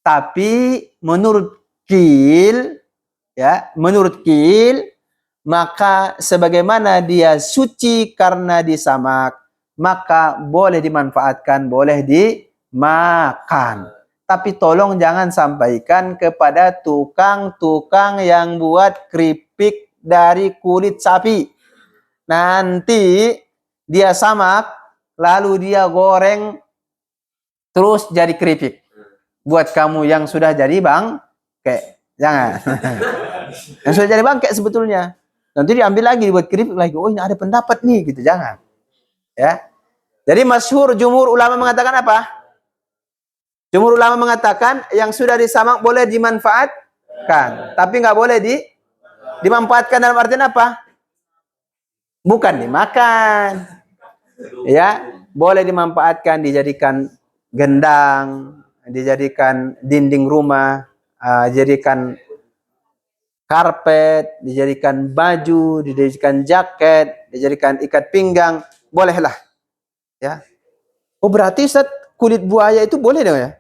Tapi menurut Kil, ya, menurut Kil, maka sebagaimana dia suci karena disamak, maka boleh dimanfaatkan, boleh dimakan. Tapi tolong jangan sampaikan kepada tukang-tukang yang buat keripik dari kulit sapi. Nanti dia samak, lalu dia goreng, terus jadi keripik. Buat kamu yang sudah jadi bangke, jangan. Yang sudah jadi bangke sebetulnya. Nanti diambil lagi, buat keripik lagi. Oh, ini ada pendapat nih, gitu. Jangan. Ya. Jadi masyhur jumhur ulama mengatakan apa? Jumhur ulama mengatakan yang sudah disamak boleh dimanfaatkan, tapi nggak boleh dimanfaatkan dalam artian apa? Bukan dimakan. Ya, boleh dimanfaatkan, dijadikan gendang, dijadikan dinding rumah, dijadikan karpet, dijadikan baju, dijadikan jaket, dijadikan ikat pinggang, bolehlah. Ya. Oh, berarti Ustaz, kulit buaya itu boleh dong ya?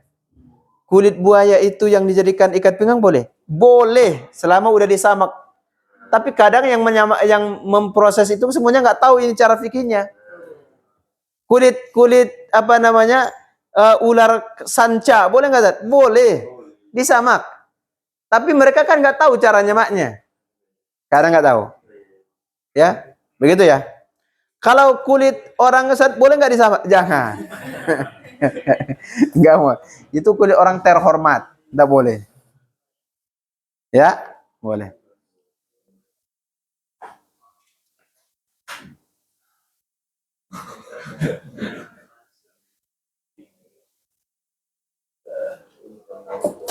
Kulit buaya itu yang dijadikan ikat pinggang boleh? Boleh, selama udah disamak. Tapi kadang yang memproses itu semuanya nggak tahu ini cara fikihnya. Kulit apa namanya? Ular sanca, boleh nggak Ustaz? Boleh. Disamak. Tapi mereka kan nggak tahu cara nyemaknya. Kadang nggak tahu. Ya, begitu ya. Kalau kulit orang Ustaz boleh nggak disamak? Jangan. Nggak mau. Itu kulit orang terhormat, nggak boleh. Ya, boleh.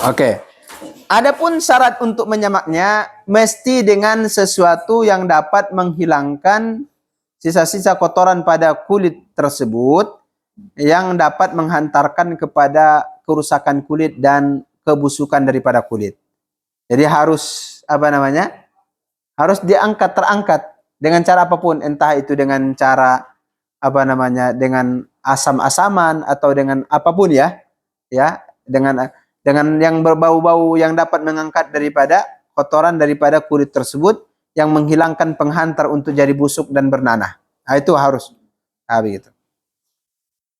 Oke. Adapun syarat untuk menyamaknya mesti dengan sesuatu yang dapat menghilangkan sisa-sisa kotoran pada kulit tersebut yang dapat menghantarkan kepada kerusakan kulit dan kebusukan daripada kulit. Jadi harus apa namanya? Harus terangkat dengan cara apapun, entah itu dengan cara apa namanya? Dengan asam-asaman atau dengan apapun ya. Ya, dengan yang berbau-bau yang dapat mengangkat daripada kotoran daripada kulit tersebut yang menghilangkan penghantar untuk jadi busuk dan bernanah. Nah, itu harus. Nah, begitu.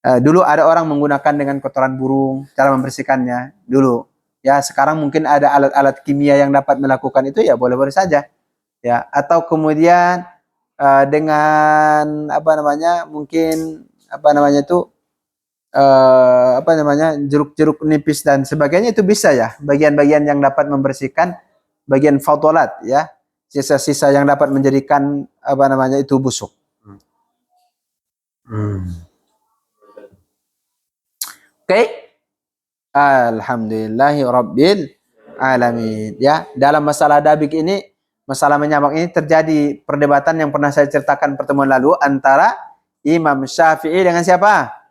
Dulu ada orang menggunakan dengan kotoran burung cara membersihkannya dulu. Ya, sekarang mungkin ada alat-alat kimia yang dapat melakukan itu, ya boleh-boleh saja. Ya, atau kemudian dengan apa namanya? Mungkin apa namanya itu apa namanya, jeruk-jeruk nipis dan sebagainya, itu bisa ya, bagian-bagian yang dapat membersihkan bagian fautolat ya, sisa-sisa yang dapat menjadikan apa namanya itu busuk. Oke. Alhamdulillahi rabbil alamin. Ya, dalam masalah dabik ini, masalah menyamak ini terjadi perdebatan yang pernah saya ceritakan pertemuan lalu antara Imam Syafi'i dengan siapa?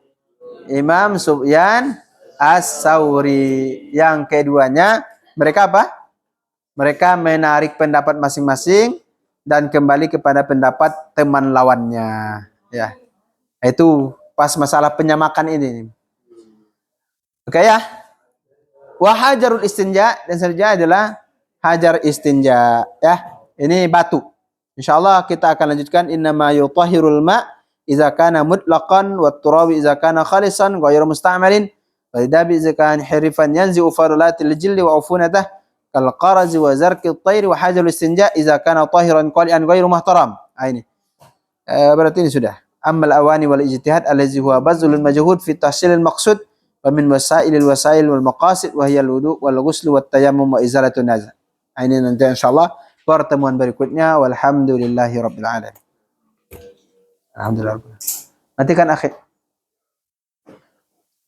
Imam Sufyan As-Sauri. Yang keduanya, mereka apa? Mereka menarik pendapat masing-masing dan kembali kepada pendapat teman lawannya. Ya, itu pas masalah penyamakan ini. Oke ya. Wahajarul istinja, dan selanjutnya adalah hajar istinja. Ya, ini batu. Insyaallah kita akan lanjutkan innama yutahhirul ma' idza kana mutlaqan wat turabi idza kana khalisan ghairu musta'malin wa dabi idza kana hirifan yanzi'u farulatil jildi wa ufunatah kal qarazi wa zarqi at-tayr wa hajarul istinja idza kana tahiran qali'an ghairu muhtaram. Ini berarti ini sudah. Ammal awani wal ijtihad allazi huwa bazlul majhud fi tahsilil maqsud wa min wasailil wasail wal maqasid wa hiya al-wudu wal ghusl wat tayammum wa izalatun nazar. Ini nanti insyaallah pertemuan berikutnya. Walhamdulillahi rabbil alamin. Alhamdulillah. Matikan akhir.